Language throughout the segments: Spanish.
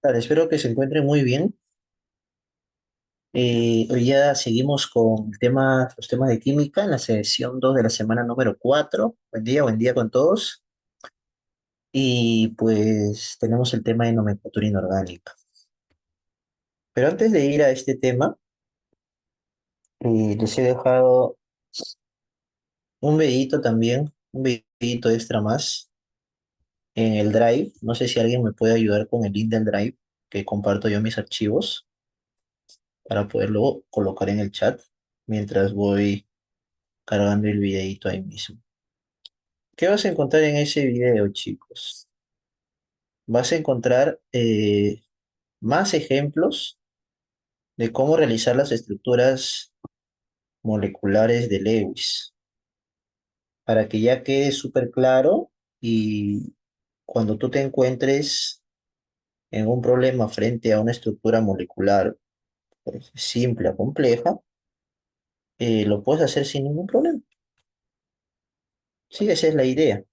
Tal, espero que se encuentren muy bien. Hoy ya seguimos con los temas de química en la sesión 2 de la semana número 4. Buen día con todos. Y pues tenemos el tema de nomenclatura inorgánica. Pero antes de ir a este tema, les he dejado un videito también, un videito extra más en el Drive. No sé si alguien me puede ayudar con el link del Drive que comparto yo mis archivos para poderlo colocar en el chat mientras voy cargando el videito ahí mismo. ¿Qué vas a encontrar en ese video, chicos? Vas a encontrar más ejemplos de cómo realizar las estructuras moleculares de Lewis, para que ya quede súper claro y cuando tú te encuentres en un problema frente a una estructura molecular pues, simple o compleja, lo puedes hacer sin ningún problema. Sí, esa es la idea,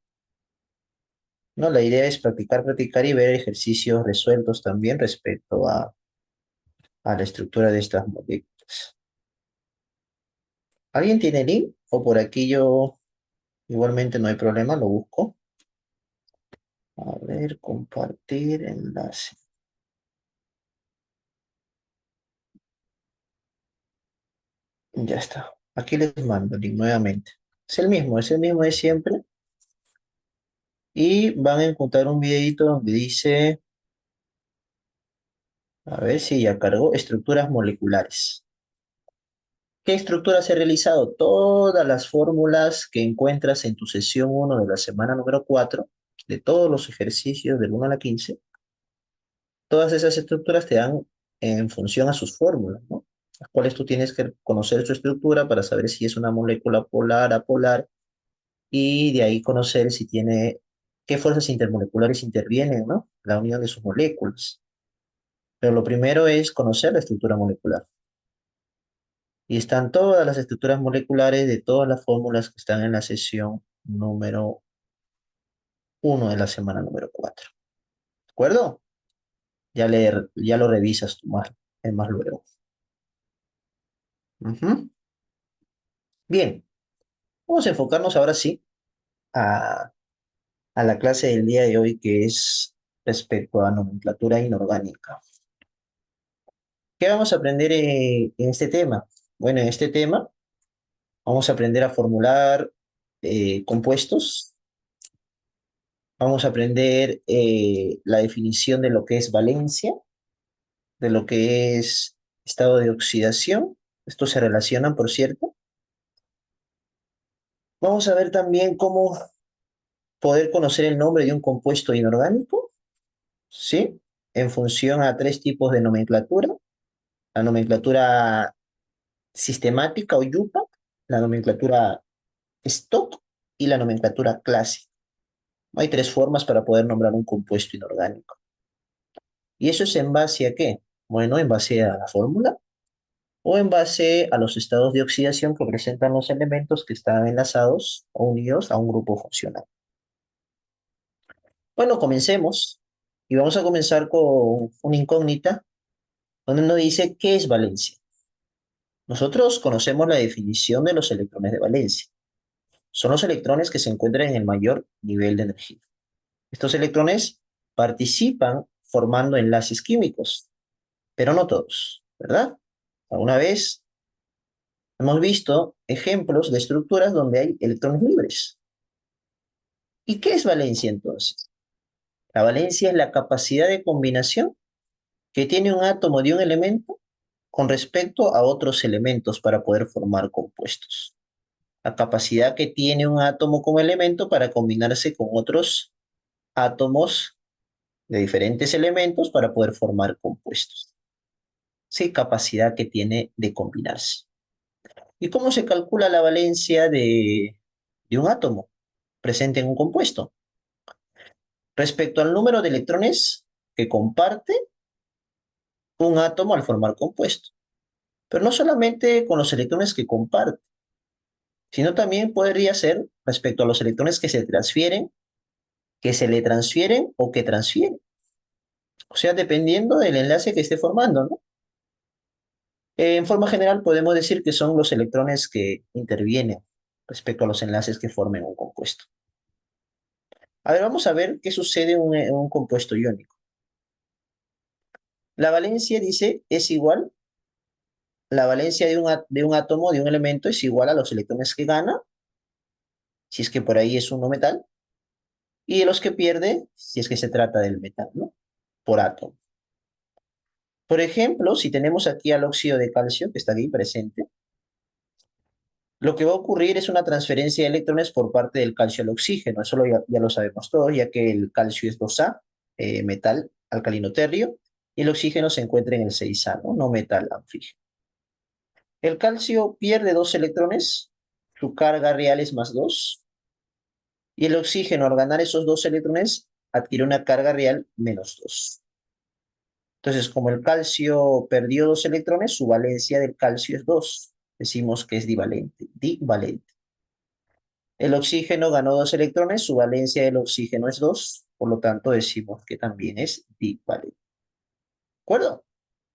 ¿no? La idea es practicar, practicar y ver ejercicios resueltos también respecto a la estructura de estas moléculas. ¿Alguien tiene link? O por aquí yo igualmente no hay problema, lo busco. A ver, compartir enlace. Ya está. Aquí les mando el link nuevamente. Es el mismo de siempre. Y van a encontrar un videito donde dice, a ver si ya cargó, estructuras moleculares. ¿Qué estructuras he realizado? Todas las fórmulas que encuentras en tu sesión 1 de la semana número 4 de todos los ejercicios del 1 a la 15. Todas esas estructuras te dan en función a sus fórmulas, ¿no? Las cuales tú tienes que conocer su estructura para saber si es una molécula polar, apolar, y de ahí conocer si tiene, qué fuerzas intermoleculares intervienen, ¿no? La unión de sus moléculas. Pero lo primero es conocer la estructura molecular. Y están todas las estructuras moleculares de todas las fórmulas que están en la sesión número 1 de la semana número 4. ¿De acuerdo? Ya lo revisas tú más, es más luego. Ujú. Bien. Vamos a enfocarnos ahora sí a, a la clase del día de hoy que es respecto a nomenclatura inorgánica. ¿Qué vamos a aprender en este tema? Bueno, en este tema vamos a aprender a formular compuestos, vamos a aprender la definición de lo que es valencia, de lo que es estado de oxidación. Estos se relacionan, por cierto. Vamos a ver también cómo poder conocer el nombre de un compuesto inorgánico, ¿sí? En función a tres tipos de nomenclatura: la nomenclatura sistemática o YUPAC, la nomenclatura Stock y la nomenclatura clásica. Hay tres formas para poder nombrar un compuesto inorgánico. ¿Y eso es en base a qué? Bueno, en base a la fórmula o en base a los estados de oxidación que presentan los elementos que están enlazados o unidos a un grupo funcional. Bueno, comencemos. Y vamos a comenzar con una incógnita donde nos dice qué es valencia. Nosotros conocemos la definición de los electrones de valencia. Son los electrones que se encuentran en el mayor nivel de energía. Estos electrones participan formando enlaces químicos, pero no todos, ¿verdad? Alguna vez hemos visto ejemplos de estructuras donde hay electrones libres. ¿Y qué es valencia entonces? La valencia es la capacidad de combinación que tiene un átomo de un elemento con respecto a otros elementos para poder formar compuestos. La capacidad que tiene un átomo como elemento para combinarse con otros átomos de diferentes elementos para poder formar compuestos. Sí, capacidad que tiene de combinarse. ¿Y cómo se calcula la valencia de un átomo presente en un compuesto? Respecto al número de electrones que comparte un átomo al formar compuesto. Pero no solamente con los electrones que comparte, sino también podría ser respecto a los electrones que se transfieren, que se le transfieren o que transfieren. O sea, dependiendo del enlace que esté formando, ¿no? En forma general podemos decir que son los electrones que intervienen respecto a los enlaces que formen un compuesto. A ver, vamos a ver qué sucede en un compuesto iónico. La valencia dice es igual, la valencia de un átomo, de un elemento, es igual a los electrones que gana, si es que por ahí es un no metal, y de los que pierde, si es que se trata del metal, ¿no? Por átomo. Por ejemplo, si tenemos aquí al óxido de calcio, que está aquí presente, lo que va a ocurrir es una transferencia de electrones por parte del calcio al oxígeno. Eso ya lo sabemos todos, ya que el calcio es 2A, metal alcalino terrio, y el oxígeno se encuentra en el 6A, ¿no? No metal anfígeno. El calcio pierde dos electrones, su carga real es +2, y el oxígeno al ganar esos dos electrones adquiere una carga real -2. Entonces, como el calcio perdió dos electrones, su valencia del calcio es 2. Decimos que es divalente, divalente. El oxígeno ganó dos electrones, su valencia del oxígeno es 2, por lo tanto decimos que también es divalente. ¿De acuerdo?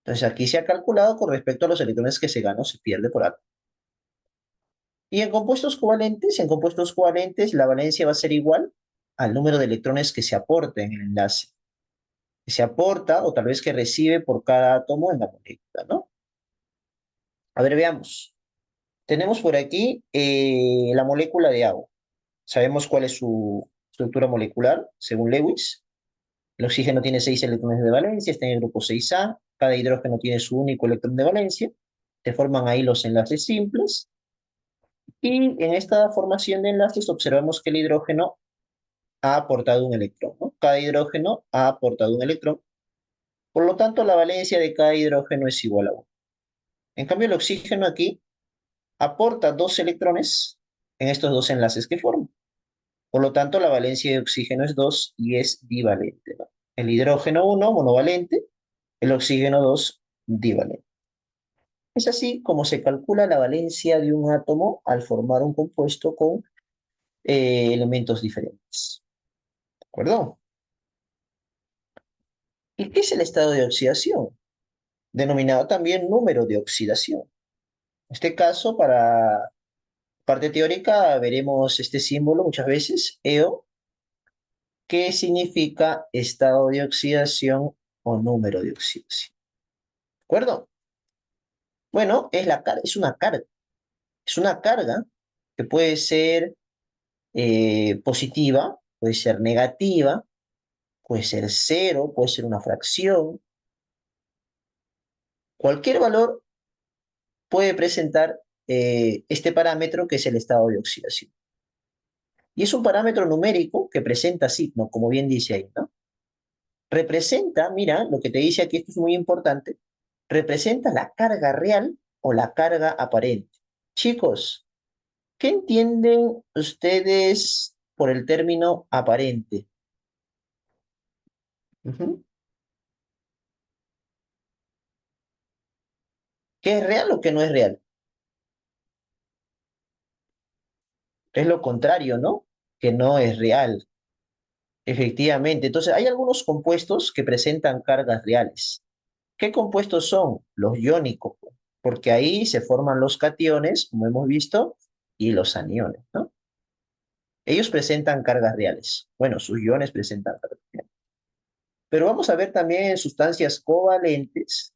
Entonces aquí se ha calculado con respecto a los electrones que se gana o se pierde por átomo. Y en compuestos covalentes la valencia va a ser igual al número de electrones que se aporta en el enlace. Que se aporta o tal vez que recibe por cada átomo en la molécula, ¿no? A ver, veamos. Tenemos por aquí la molécula de agua. Sabemos cuál es su estructura molecular, según Lewis. El oxígeno tiene 6 electrones de valencia, está en el grupo 6A. Cada hidrógeno tiene su único electrón de valencia. Se forman ahí los enlaces simples. Y en esta formación de enlaces observamos que el hidrógeno ha aportado un electrón, ¿no? Cada hidrógeno ha aportado un electrón. Por lo tanto, la valencia de cada hidrógeno es igual a 1. En cambio, el oxígeno aquí aporta dos electrones en estos dos enlaces que forman. Por lo tanto, la valencia de oxígeno es 2 y es divalente, ¿no? El hidrógeno 1, monovalente, el oxígeno 2, divalente. Es así como se calcula la valencia de un átomo al formar un compuesto con elementos diferentes. ¿De acuerdo? ¿Y qué es el estado de oxidación? Denominado también número de oxidación. En este caso, para parte teórica, veremos este símbolo muchas veces, EO, que significa estado de oxidación o número de oxidación. ¿De acuerdo? Bueno, es una carga. Es una carga que puede ser positiva, puede ser negativa, puede ser cero, puede ser una fracción. Cualquier valor puede presentar este parámetro que es el estado de oxidación. Y es un parámetro numérico que presenta signo, como bien dice ahí, ¿no? Representa, mira, lo que te dice aquí, esto es muy importante, representa la carga real o la carga aparente. Chicos, ¿qué entienden ustedes por el término aparente? Ujú. ¿Qué es real o qué no es real? Es lo contrario, ¿no? Que no es real. Efectivamente. Entonces, hay algunos compuestos que presentan cargas reales. ¿Qué compuestos son? Los iónicos, porque ahí se forman los cationes, como hemos visto, y los aniones, ¿no? Ellos presentan cargas reales. Bueno, sus iones presentan cargas reales. Pero vamos a ver también en sustancias covalentes,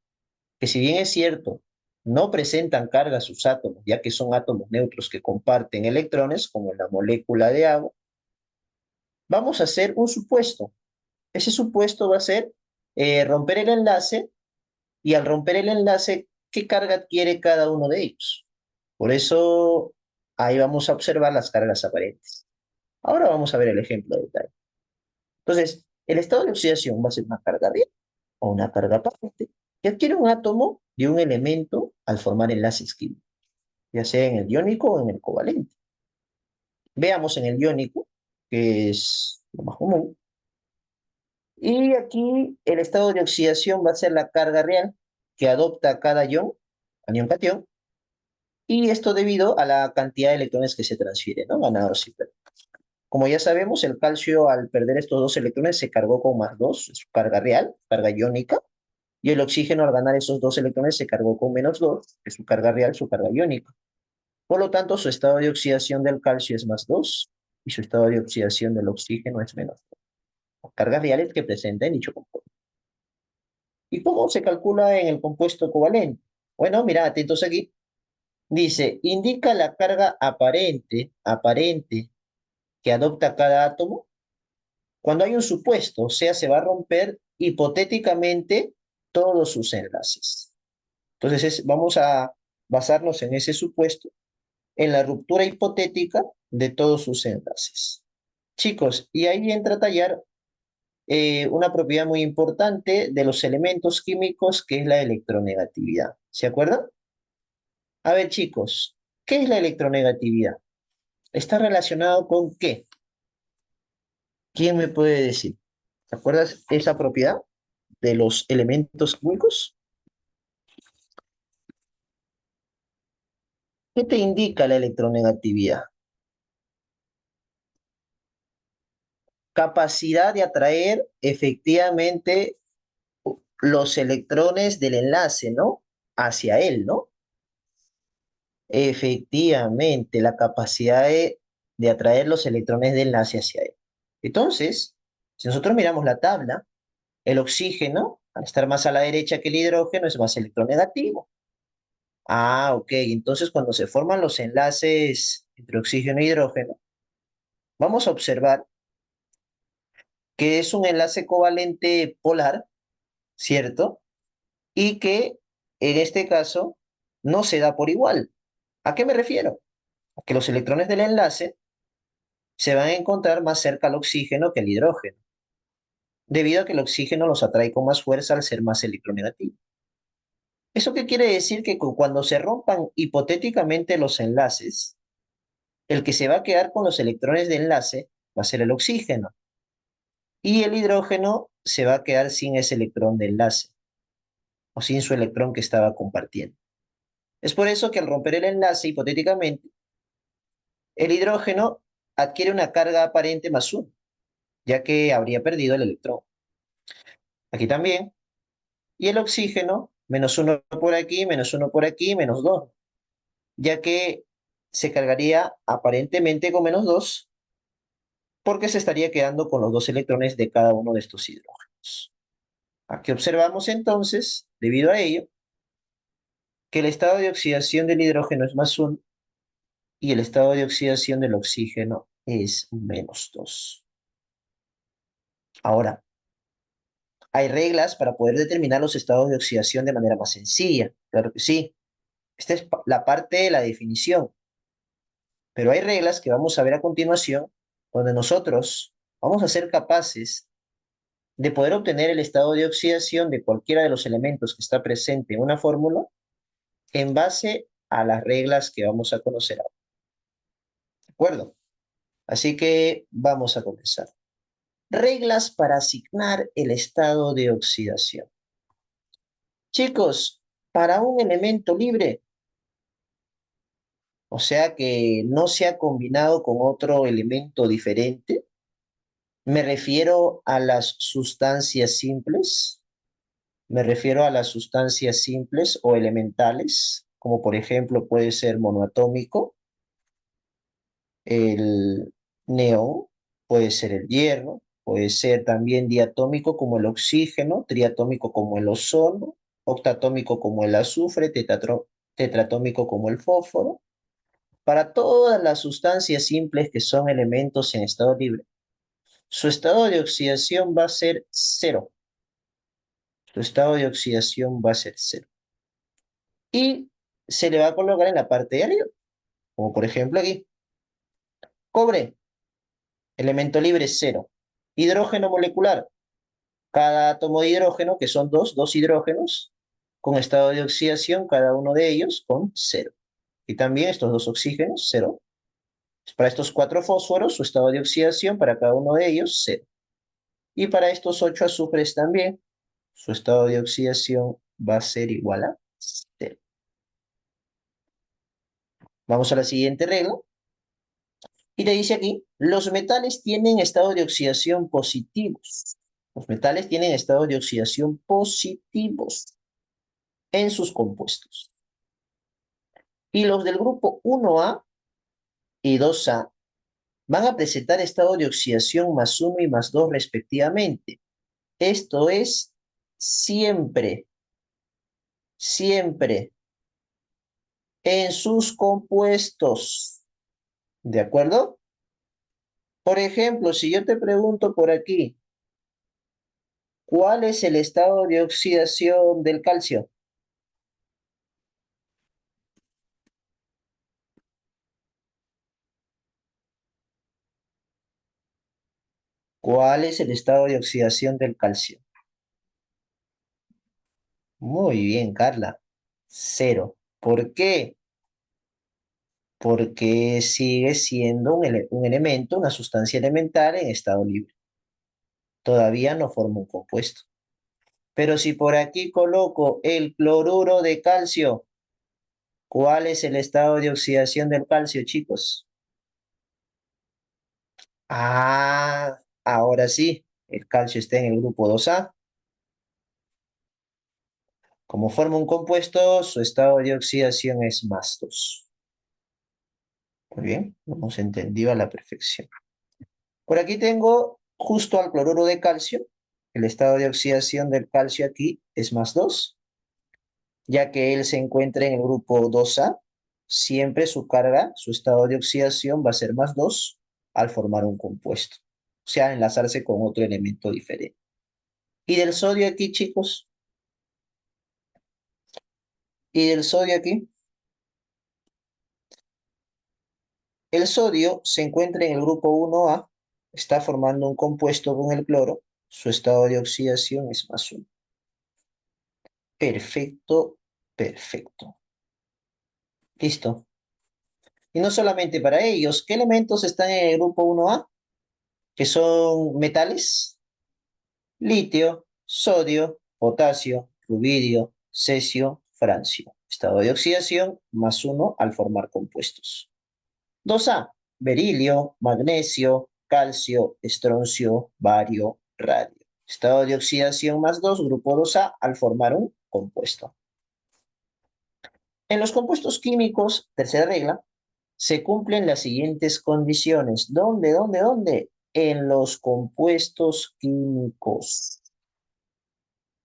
que si bien es cierto, no presentan cargas sus átomos, ya que son átomos neutros que comparten electrones, como en la molécula de agua, vamos a hacer un supuesto. Ese supuesto va a ser romper el enlace, y al romper el enlace, ¿qué carga adquiere cada uno de ellos? Por eso ahí vamos a observar las cargas aparentes. Ahora vamos a ver el ejemplo de detalle. Entonces, el estado de oxidación va a ser una carga real o una carga aparente que adquiere un átomo de un elemento al formar enlaces químicos, ya sea en el iónico o en el covalente. Veamos en el iónico, que es lo más común. Y aquí el estado de oxidación va a ser la carga real que adopta cada ion, anión-catión, y esto debido a la cantidad de electrones que se transfieren, ¿no? Ganados y perdidos. Como ya sabemos, el calcio al perder estos dos electrones se cargó con +2, su carga real, carga iónica, y el oxígeno al ganar esos dos electrones se cargó con -2, que es su carga real, su carga iónica. Por lo tanto, su estado de oxidación del calcio es +2 y su estado de oxidación del oxígeno es -2. Cargas reales que presenta en dicho compuesto. ¿Y cómo se calcula en el compuesto covalente? Bueno, mira, atentos aquí. Dice, indica la carga aparente que adopta cada átomo cuando hay un supuesto, o sea, se va a romper hipotéticamente todos sus enlaces. Entonces, vamos a basarnos en ese supuesto, en la ruptura hipotética de todos sus enlaces. Chicos, y ahí entra a tallar una propiedad muy importante de los elementos químicos, que es la electronegatividad. ¿Se acuerdan? A ver, chicos, ¿qué es la electronegatividad? ¿Está relacionado con qué? ¿Quién me puede decir? ¿Te acuerdas esa propiedad de los elementos químicos? ¿Qué te indica la electronegatividad? Capacidad de atraer efectivamente los electrones del enlace, ¿no? Hacia él, ¿no? Efectivamente, la capacidad de atraer los electrones de enlace hacia él. Entonces, si nosotros miramos la tabla, el oxígeno, al estar más a la derecha que el hidrógeno, es más electronegativo. Ah, ok. Entonces, cuando se forman los enlaces entre oxígeno e hidrógeno, vamos a observar que es un enlace covalente polar, ¿cierto? Y que en este caso no se da por igual. ¿A qué me refiero? A que los electrones del enlace se van a encontrar más cerca al oxígeno que al hidrógeno, debido a que el oxígeno los atrae con más fuerza al ser más electronegativo. ¿Eso qué quiere decir? Que cuando se rompan hipotéticamente los enlaces, el que se va a quedar con los electrones de enlace va a ser el oxígeno, y el hidrógeno se va a quedar sin ese electrón de enlace, o sin su electrón que estaba compartiendo. Es por eso que al romper el enlace, hipotéticamente, el hidrógeno adquiere una carga aparente +1, ya que habría perdido el electrón. Aquí también. Y el oxígeno, -1 por aquí, -1 por aquí, -2, ya que se cargaría aparentemente con -2, porque se estaría quedando con los dos electrones de cada uno de estos hidrógenos. Aquí observamos entonces, debido a ello, que el estado de oxidación del hidrógeno es +1 y el estado de oxidación del oxígeno es -2. Ahora, hay reglas para poder determinar los estados de oxidación de manera más sencilla. Claro que sí. Esta es la parte de la definición. Pero hay reglas que vamos a ver a continuación, donde nosotros vamos a ser capaces de poder obtener el estado de oxidación de cualquiera de los elementos que está presente en una fórmula en base a las reglas que vamos a conocer ahora. ¿De acuerdo? Así que vamos a comenzar. Reglas para asignar el estado de oxidación. Chicos, para un elemento libre, o sea que no se ha combinado con otro elemento diferente, me refiero a las sustancias simples, me refiero a las sustancias simples o elementales, como por ejemplo puede ser monoatómico, el neón, puede ser el hierro, puede ser también diatómico como el oxígeno, triatómico como el ozono, octatómico como el azufre, tetratómico como el fósforo. Para todas las sustancias simples que son elementos en estado libre, su estado de oxidación va a ser cero. Su estado de oxidación va a ser cero. Y se le va a colocar en la parte de arriba, como por ejemplo aquí. Cobre, elemento libre cero. Hidrógeno molecular, cada átomo de hidrógeno, que son dos hidrógenos, con estado de oxidación, cada uno de ellos con cero. Y también estos dos oxígenos, cero. Para estos 4 fósforos, su estado de oxidación para cada uno de ellos, cero. Y para estos 8 azufres también, su estado de oxidación va a ser igual a cero. Vamos a la siguiente regla. Y te dice aquí, los metales tienen estado de oxidación positivos. Los metales tienen estado de oxidación positivos en sus compuestos. Y los del grupo 1A y 2A van a presentar estado de oxidación +1 y +2 respectivamente. Esto es siempre, siempre en sus compuestos. ¿De acuerdo? Por ejemplo, si yo te pregunto por aquí, ¿cuál es el estado de oxidación del calcio? ¿Cuál es el estado de oxidación del calcio? Muy bien, Carla. Cero. ¿Por qué? Porque sigue siendo un elemento, una sustancia elemental en estado libre. Todavía no forma un compuesto. Pero si por aquí coloco el cloruro de calcio, ¿cuál es el estado de oxidación del calcio, chicos? Ahora sí, el calcio está en el grupo 2A. Como forma un compuesto, su estado de oxidación es +2. Muy bien, lo hemos entendido a la perfección. Por aquí tengo justo al cloruro de calcio. El estado de oxidación del calcio aquí es +2, ya que él se encuentra en el grupo 2A. Siempre su carga, su estado de oxidación va a ser +2 al formar un compuesto. O sea, enlazarse con otro elemento diferente. ¿Y del sodio aquí, chicos? ¿Y del sodio aquí? El sodio se encuentra en el grupo 1A, está formando un compuesto con el cloro, su estado de oxidación es +1. Perfecto, perfecto. Listo. Y no solamente para ellos, ¿qué elementos están en el grupo 1A? Que son metales: litio, sodio, potasio, rubidio, cesio, francio. Estado de oxidación +1 al formar compuestos. 2A, berilio, magnesio, calcio, estroncio, bario, radio. Estado de oxidación +2, grupo 2A, al formar un compuesto. En los compuestos químicos, tercera regla, se cumplen las siguientes condiciones. ¿Dónde? En los compuestos químicos.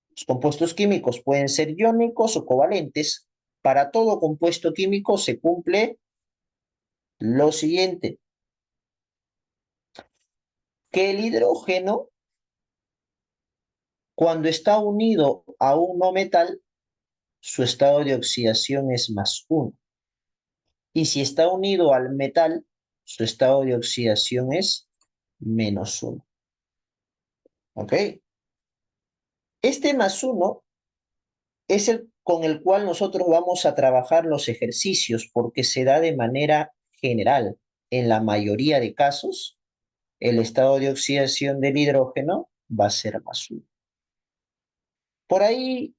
Los compuestos químicos pueden ser iónicos o covalentes. Para todo compuesto químico se cumple lo siguiente: que el hidrógeno, cuando está unido a un no metal, su estado de oxidación es +1. Y si está unido al metal, su estado de oxidación es -1. ¿Ok? Este +1 es el con el cual nosotros vamos a trabajar los ejercicios, porque se da de manera general. En la mayoría de casos, el estado de oxidación del hidrógeno va a ser +1. Por ahí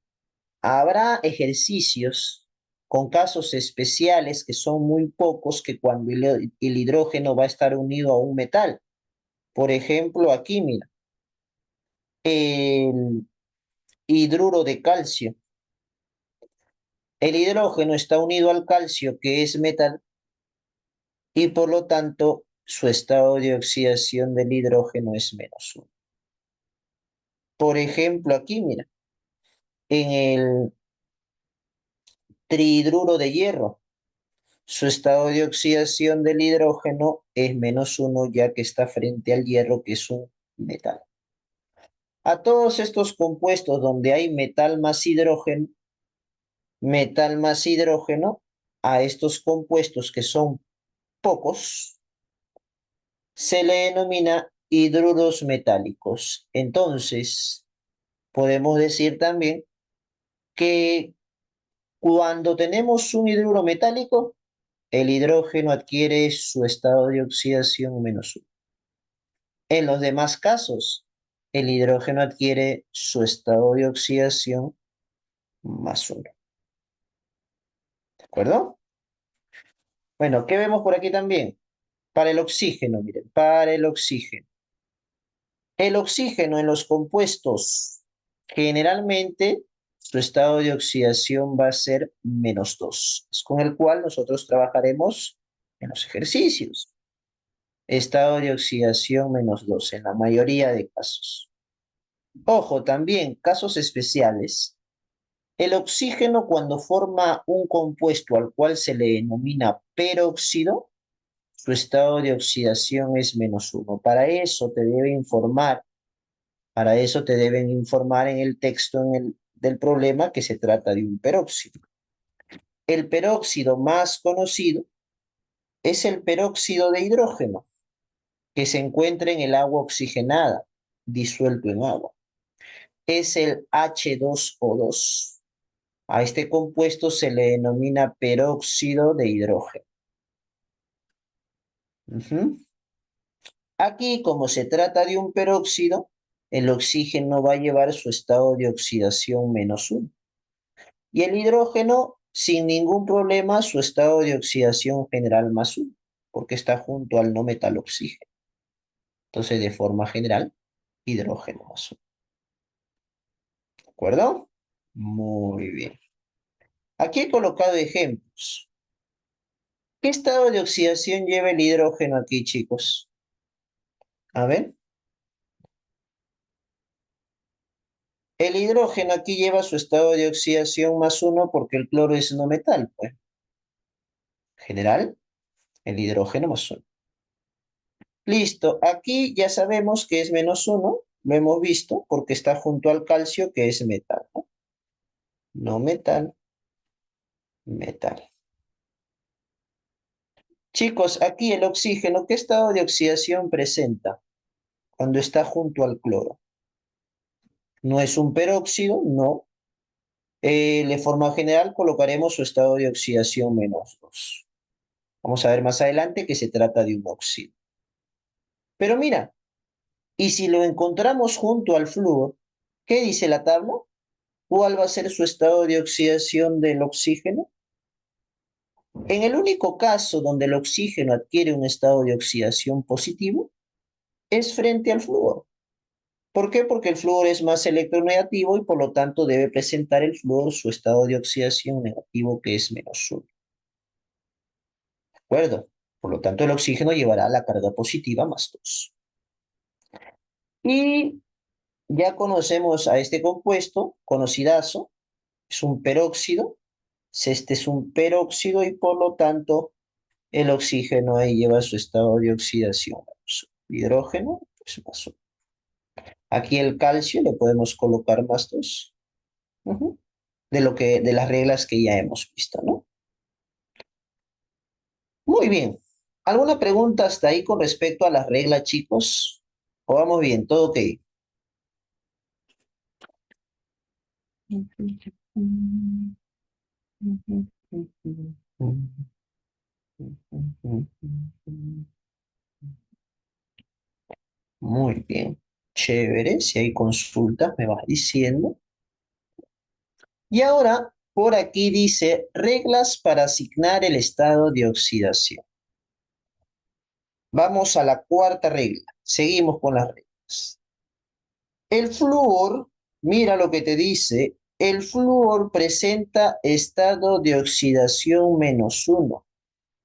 habrá ejercicios con casos especiales que son muy pocos, que cuando el hidrógeno va a estar unido a un metal. Por ejemplo, aquí, mira, el hidruro de calcio. El hidrógeno está unido al calcio, que es metal, y por lo tanto su estado de oxidación del hidrógeno es -1. Por ejemplo, aquí, mira, en el trihidruro de hierro, su estado de oxidación del hidrógeno es -1, ya que está frente al hierro, que es un metal. A todos estos compuestos donde hay metal más hidrógeno, a estos compuestos que son pocos, se le denomina hidruros metálicos. Entonces, podemos decir también que cuando tenemos un hidruro metálico, el hidrógeno adquiere su estado de oxidación -1. En los demás casos, el hidrógeno adquiere su estado de oxidación +1. ¿De acuerdo? Bueno, ¿qué vemos por aquí también? Para el oxígeno, miren, para el oxígeno. El oxígeno en los compuestos, generalmente su estado de oxidación va a ser -2, es con el cual nosotros trabajaremos en los ejercicios. Estado de oxidación -2 en la mayoría de casos. Ojo, también casos especiales. El oxígeno cuando forma un compuesto al cual se le denomina peróxido, su estado de oxidación es -1. Para eso te deben informar en el texto del problema que se trata de un peróxido. El peróxido más conocido es el peróxido de hidrógeno, que se encuentra en el agua oxigenada, disuelto en agua. Es el H2O2. A este compuesto se le denomina peróxido de hidrógeno. Ujú. Aquí, como se trata de un peróxido, el oxígeno va a llevar su estado de oxidación -1. Y el hidrógeno, sin ningún problema, su estado de oxidación general +1, porque está junto al no metal oxígeno. Entonces, de forma general, hidrógeno +1. ¿De acuerdo? Muy bien. Aquí he colocado ejemplos. ¿Qué estado de oxidación lleva el hidrógeno aquí, chicos? A ver. El hidrógeno aquí lleva su estado de oxidación +1 porque el cloro es no metal, pues. General, el hidrógeno +1. Listo, aquí ya sabemos que es -1, lo hemos visto porque está junto al calcio que es metal, ¿no? No metal, metal. Chicos, aquí el oxígeno, ¿qué estado de oxidación presenta cuando está junto al cloro? No es un peróxido, no. De forma general colocaremos su estado de oxidación -2. Vamos a ver más adelante que se trata de un óxido. Pero mira, y si lo encontramos junto al flúor, ¿qué dice la tabla? ¿Cuál va a ser su estado de oxidación del oxígeno? En el único caso donde el oxígeno adquiere un estado de oxidación positivo es frente al flúor. ¿Por qué? Porque el flúor es más electronegativo y por lo tanto debe presentar el flúor su estado de oxidación negativo que es -1. ¿De acuerdo? Por lo tanto el oxígeno llevará la carga positiva +2. Y ya conocemos a este compuesto, conocidazo, es un peróxido. Este es un peróxido y por lo tanto el oxígeno ahí lleva su estado de oxidación. Hidrógeno, pues +1. Aquí el calcio le podemos colocar +2. Ujú. De las reglas que ya hemos visto, ¿no? Muy bien. ¿Alguna pregunta hasta ahí con respecto a las reglas, chicos? ¿O vamos bien? ¿Todo ok? Muy bien. Chévere. Si hay consultas, me vas diciendo. Y ahora, por aquí dice reglas para asignar el estado de oxidación. Vamos a la cuarta regla. Seguimos con las reglas. El flúor, mira lo que te dice, el flúor presenta estado de oxidación -1.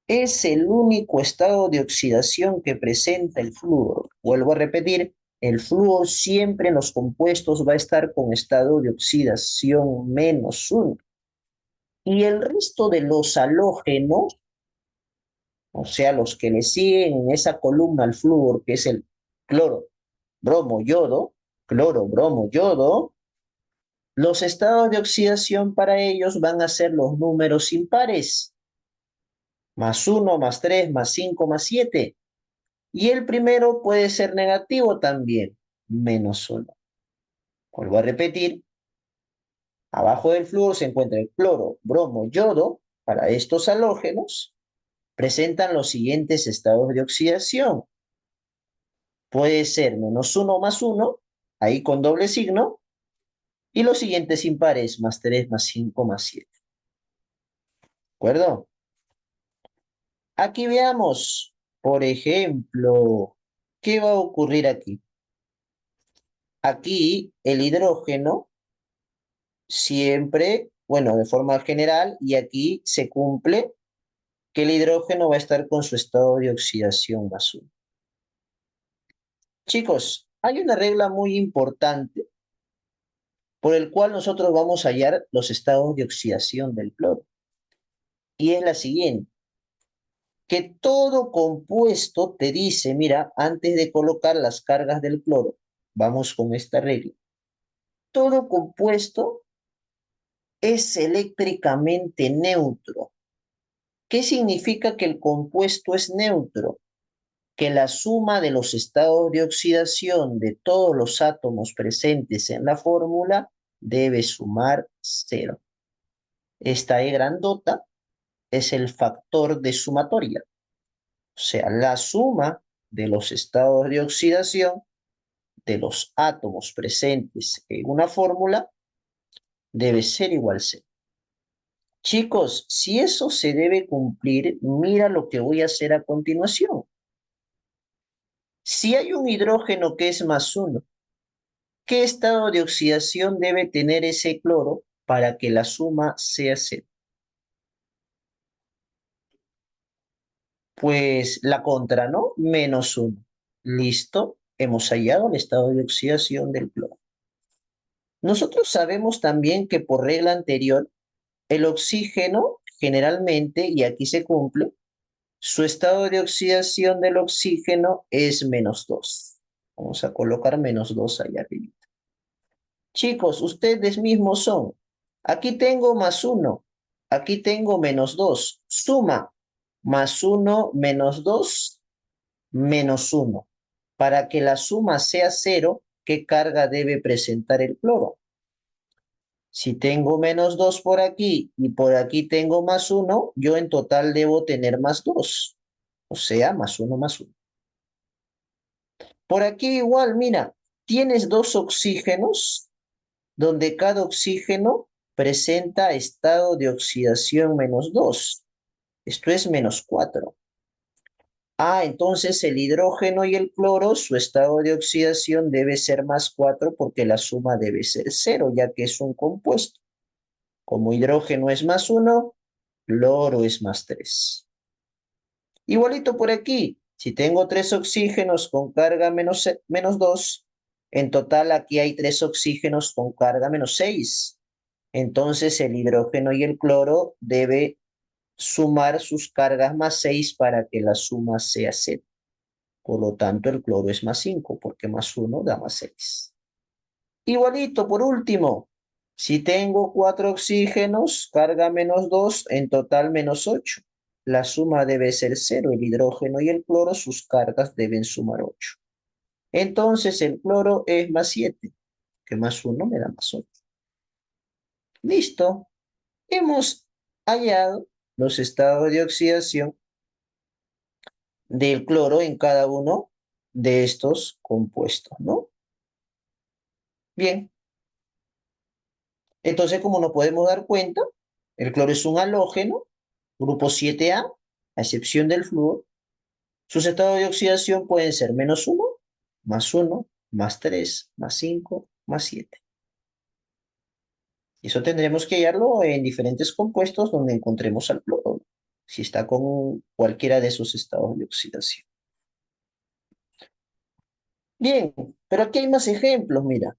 Es el único estado de oxidación que presenta el flúor. Vuelvo a repetir, el flúor siempre en los compuestos va a estar con estado de oxidación -1. Y el resto de los halógenos, o sea, los que le siguen en esa columna al flúor, que es el cloro, bromo, yodo, cloro, bromo, yodo, los estados de oxidación para ellos van a ser los números impares, +1, +3, +5, +7. Y el primero puede ser negativo también, -1. Vuelvo a repetir, abajo del flúor se encuentra el cloro, bromo, yodo. Para estos halógenos presentan los siguientes estados de oxidación. Puede ser -1, +1, ahí con doble signo, y los siguientes impares, +3, +5, +7. ¿De acuerdo? Aquí veamos. Por ejemplo, ¿qué va a ocurrir aquí? Aquí el hidrógeno siempre, bueno, de forma general, y aquí se cumple que el hidrógeno va a estar con su estado de oxidación más uno. Chicos, hay una regla muy importante por el cual nosotros vamos a hallar los estados de oxidación del cloro. Y es la siguiente, que todo compuesto te dice, mira, antes de colocar las cargas del cloro, vamos con esta regla, todo compuesto es eléctricamente neutro. ¿Qué significa que el compuesto es neutro? Que la suma de los estados de oxidación de todos los átomos presentes en la fórmula debe sumar cero. Esta E grandota es el factor de sumatoria, o sea, la suma de los estados de oxidación de los átomos presentes en una fórmula debe ser igual a cero. Chicos, si eso se debe cumplir, mira lo que voy a hacer a continuación. Si hay un hidrógeno que es más uno, ¿qué estado de oxidación debe tener ese cloro para que la suma sea cero? Pues la contra, ¿no? Menos uno. Listo, hemos hallado el estado de oxidación del cloro. Nosotros sabemos también que por regla anterior, el oxígeno generalmente, y aquí se cumple, su estado de oxidación del oxígeno es menos 2. Vamos a colocar menos 2 allá arriba. Chicos, ustedes mismos son. Aquí tengo más uno. Aquí tengo menos 2. Suma. Más uno menos 2 menos uno. Para que la suma sea cero, ¿qué carga debe presentar el cloro? Si tengo menos 2 por aquí y por aquí tengo más uno, yo en total debo tener más 2. O sea, más uno más uno. Por aquí igual, mira, tienes dos oxígenos donde cada oxígeno presenta estado de oxidación menos 2. Esto es menos 4. Ah, entonces el hidrógeno y el cloro, su estado de oxidación debe ser más 4 porque la suma debe ser cero, ya que es un compuesto. Como hidrógeno es más uno, cloro es más 3. Igualito por aquí, si tengo tres oxígenos con carga menos 2, en total aquí hay tres oxígenos con carga menos 6. Entonces el hidrógeno y el cloro debe sumar sus cargas más 6 para que la suma sea cero. Por lo tanto, el cloro es más 5 porque más uno da más 6. Igualito, por último, si tengo cuatro oxígenos, carga menos 2, en total menos 8. La suma debe ser cero. El hidrógeno y el cloro, sus cargas deben sumar 8. Entonces el cloro es más 7, que más uno me da más 8. Listo. Hemos hallado los estados de oxidación del cloro en cada uno de estos compuestos, ¿no? Bien, entonces como nos podemos dar cuenta, el cloro es un halógeno, grupo 7A, a excepción del flúor. Sus estados de oxidación pueden ser menos uno, más 3, más 5, más 7. Y eso tendremos que hallarlo en diferentes compuestos donde encontremos al cloro, si está con cualquiera de esos estados de oxidación. Bien, pero aquí hay más ejemplos, mira.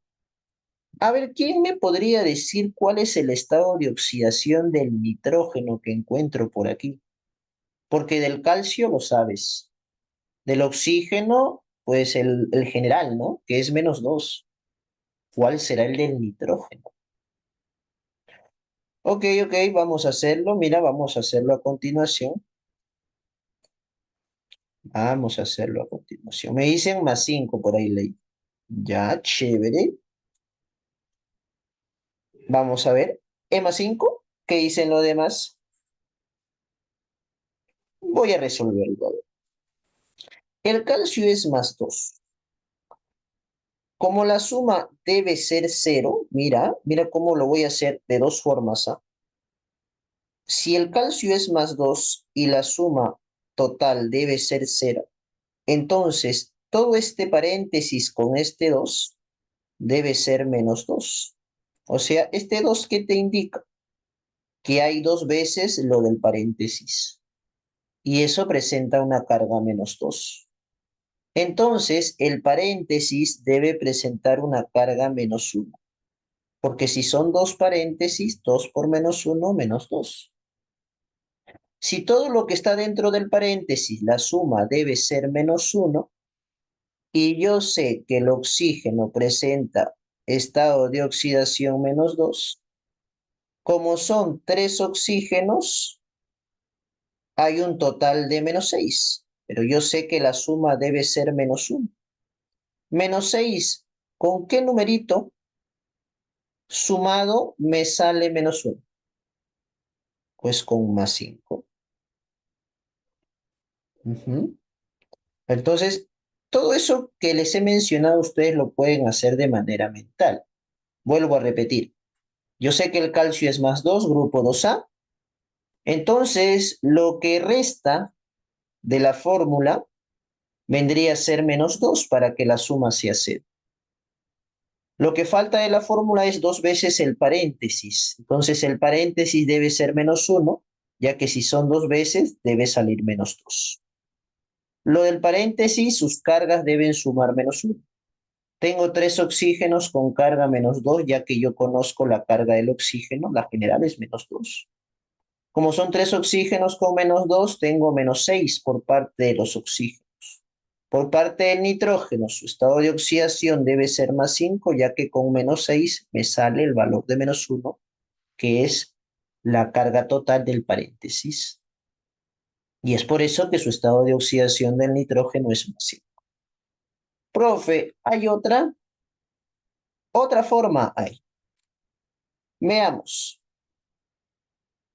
A ver, ¿quién me podría decir cuál es el estado de oxidación del nitrógeno que encuentro por aquí? Porque del calcio lo sabes. Del oxígeno, pues el general, ¿no? Que es menos 2. ¿Cuál será el del nitrógeno? Ok, vamos a hacerlo. Mira, vamos a hacerlo a continuación. Vamos a hacerlo a continuación. Me dicen más 5 por ahí, ley. Ya, chévere. Vamos a ver. ¿E más 5? ¿Qué dicen los demás? Voy a resolverlo. A ver. El calcio es más 2. Como la suma debe ser cero, mira cómo lo voy a hacer de dos formas, ¿ah? Si el calcio es más 2 y la suma total debe ser cero, entonces todo este paréntesis con este 2 debe ser menos 2. O sea, este 2 ¿qué te indica? Que hay dos veces lo del paréntesis. Y eso presenta una carga menos 2. Entonces, el paréntesis debe presentar una carga menos 1. Porque si son dos paréntesis, 2 por menos 1, menos 2. Si todo lo que está dentro del paréntesis, la suma debe ser menos 1, y yo sé que el oxígeno presenta estado de oxidación menos 2, como son 3 oxígenos, hay un total de menos 6. Pero yo sé que la suma debe ser menos 1. Menos 6, ¿con qué numerito sumado me sale menos 1? Pues con más 5. Ujú. Entonces, todo eso que les he mencionado, ustedes lo pueden hacer de manera mental. Vuelvo a repetir. Yo sé que el calcio es más 2, grupo 2A. Entonces, lo que resta de la fórmula vendría a ser menos 2 para que la suma sea 0. Lo que falta de la fórmula es dos veces el paréntesis. Entonces, el paréntesis debe ser menos 1, ya que si son dos veces, debe salir menos 2. Lo del paréntesis, sus cargas deben sumar menos 1. Tengo 3 oxígenos con carga menos 2, ya que yo conozco la carga del oxígeno, la general es menos 2. Como son 3 oxígenos con menos 2, tengo menos 6 por parte de los oxígenos. Por parte del nitrógeno, su estado de oxidación debe ser más 5, ya que con menos 6 me sale el valor de menos 1, que es la carga total del paréntesis. Y es por eso que su estado de oxidación del nitrógeno es más 5. Profe, ¿hay otra forma? Hay. Veamos.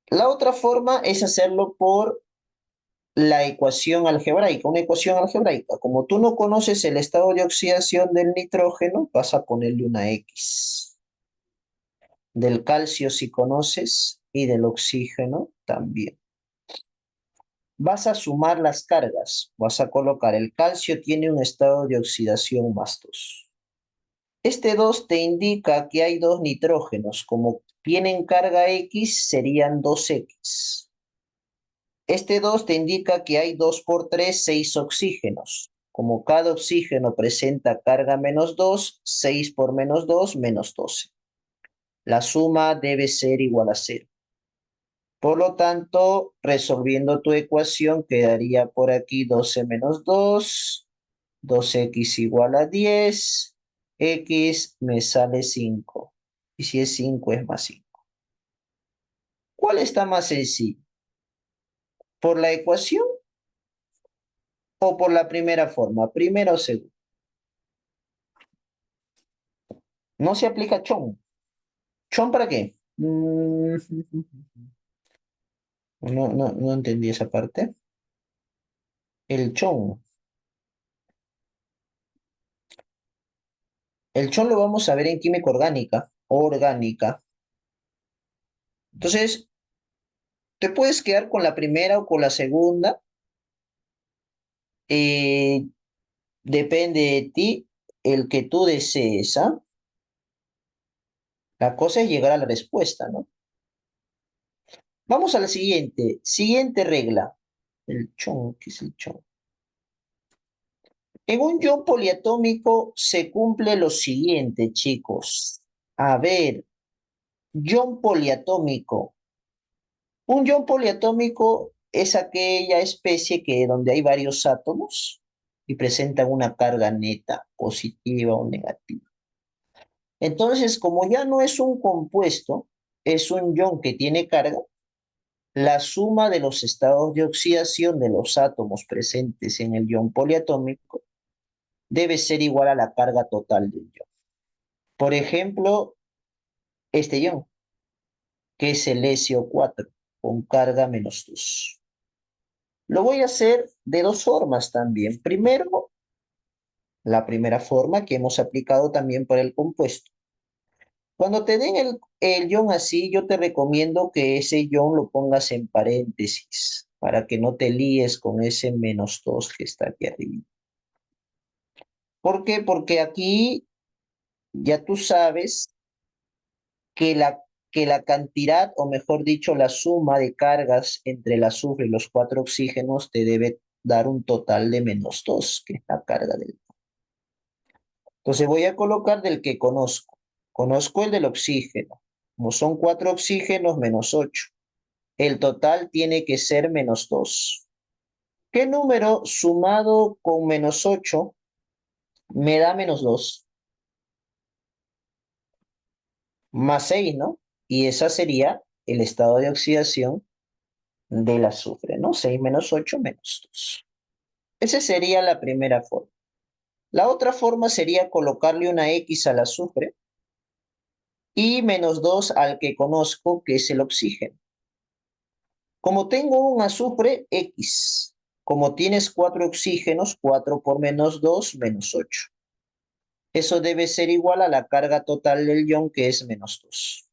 La otra forma es hacerlo por la ecuación algebraica, una ecuación algebraica. Como tú no conoces el estado de oxidación del nitrógeno, vas a ponerle una X. Del calcio si conoces y del oxígeno también. Vas a sumar las cargas. Vas a colocar el calcio tiene un estado de oxidación más 2. Este 2 te indica que hay dos nitrógenos. Como tienen carga X, serían 2X. Este 2 te indica que hay 2 por 3, 6 oxígenos. Como cada oxígeno presenta carga menos 2, 6 por menos 2, menos 12. La suma debe ser igual a 0. Por lo tanto, resolviendo tu ecuación, quedaría por aquí 12 menos 2, 2x igual a 10, x me sale 5. Y si es 5 es más 5. ¿Cuál está más sencillo? ¿Por la ecuación o por la primera forma? ¿Primera o segunda? No se aplica chon. ¿Chon para qué? No entendí esa parte. El chon. El chon lo vamos a ver en química orgánica. Orgánica. Entonces, te puedes quedar con la primera o con la segunda. eh, Depende de ti el que tú desees, ¿ah? La cosa es llegar a la respuesta, ¿no? Vamos a la siguiente. Siguiente regla. El chon, ¿qué es el chon? En un ion poliatómico se cumple lo siguiente, chicos. A ver, ion poliatómico. Un ion poliatómico es aquella especie que donde hay varios átomos y presentan una carga neta, positiva o negativa. Entonces, como ya no es un compuesto, es un ion que tiene carga, la suma de los estados de oxidación de los átomos presentes en el ion poliatómico debe ser igual a la carga total del ion. Por ejemplo, este ion, que es el SO4, con carga menos 2. Lo voy a hacer de dos formas también. Primero, la primera forma que hemos aplicado también para el compuesto. Cuando te den el ion así, yo te recomiendo que ese ion lo pongas en paréntesis. para que no te líes con ese -2 que está aquí arriba. ¿Por qué? Porque aquí ya tú sabes que la cantidad, o mejor dicho, la suma de cargas entre el azufre y los 4 oxígenos te debe dar un total de -2, que es la carga del... Entonces voy a colocar del que conozco. Conozco el del oxígeno. Como son 4 oxígenos, -8. El total tiene que ser -2. ¿Qué número sumado con -8 me da -2? +6, ¿no? Y esa sería el estado de oxidación del azufre, ¿no? 6 menos 8 menos 2. Esa sería la primera forma. La otra forma sería colocarle una X al azufre y -2 al que conozco, que es el oxígeno. Como tengo un azufre, X. Como tienes 4 oxígenos, 4 por -2, -8. Eso debe ser igual a la carga total del ion, que es -2.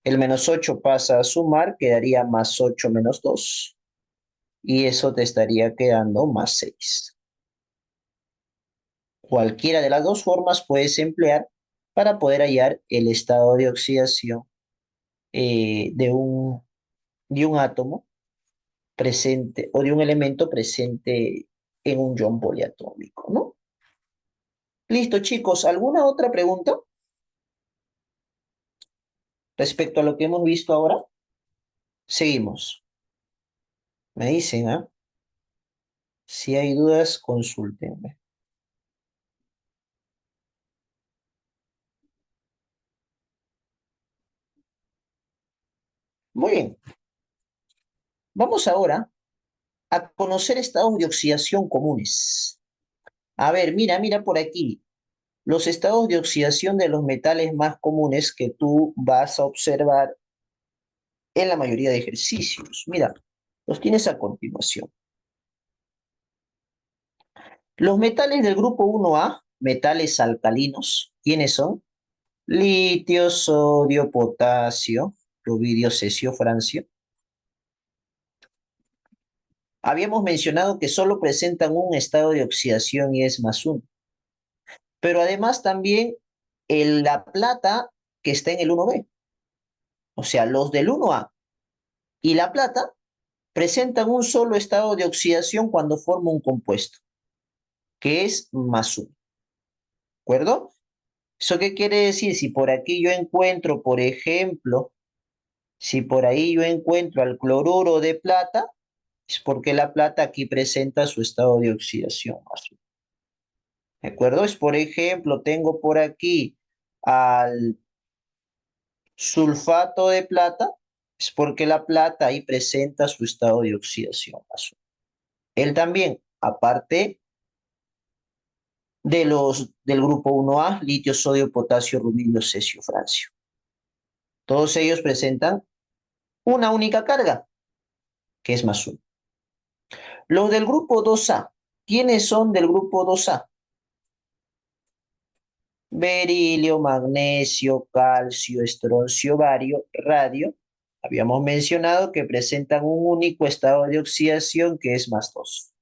El -8 pasa a sumar, quedaría +8 menos 2. Y eso te estaría quedando +6. Cualquiera de las dos formas puedes emplear para poder hallar el estado de oxidación de un átomo presente o de un elemento presente en un ion poliatómico, ¿no? Listo, chicos. ¿Alguna otra pregunta respecto a lo que hemos visto ahora? Seguimos. Me dicen, ¿ah? Si hay dudas, consúltenme. Muy bien. Vamos ahora a conocer estados de oxidación comunes. A ver, mira por aquí. Los estados de oxidación de los metales más comunes que tú vas a observar en la mayoría de ejercicios. Mira, los tienes a continuación. Los metales del grupo 1A, metales alcalinos, ¿quiénes son? Litio, sodio, potasio, rubidio, cesio, francio. Habíamos mencionado que solo presentan un estado de oxidación y es +1. Pero además también la plata que está en el 1B. O sea, los del 1A y la plata presentan un solo estado de oxidación cuando forma un compuesto, que es +1. ¿De acuerdo? ¿Eso qué quiere decir? Si por aquí yo encuentro, por ejemplo, si por ahí yo encuentro al cloruro de plata, es porque la plata aquí presenta su estado de oxidación +1. ¿De acuerdo? Es, por ejemplo, tengo por aquí al sulfato de plata, es porque la plata ahí presenta su estado de oxidación +1. Él también, aparte del grupo 1A, litio, sodio, potasio, rubidio, cesio, francio. Todos ellos presentan una única carga, que es +1. Los del grupo 2A, ¿quiénes son del grupo 2A? Berilio, magnesio, calcio, estroncio, bario, radio. Habíamos mencionado que presentan un único estado de oxidación, que es +2.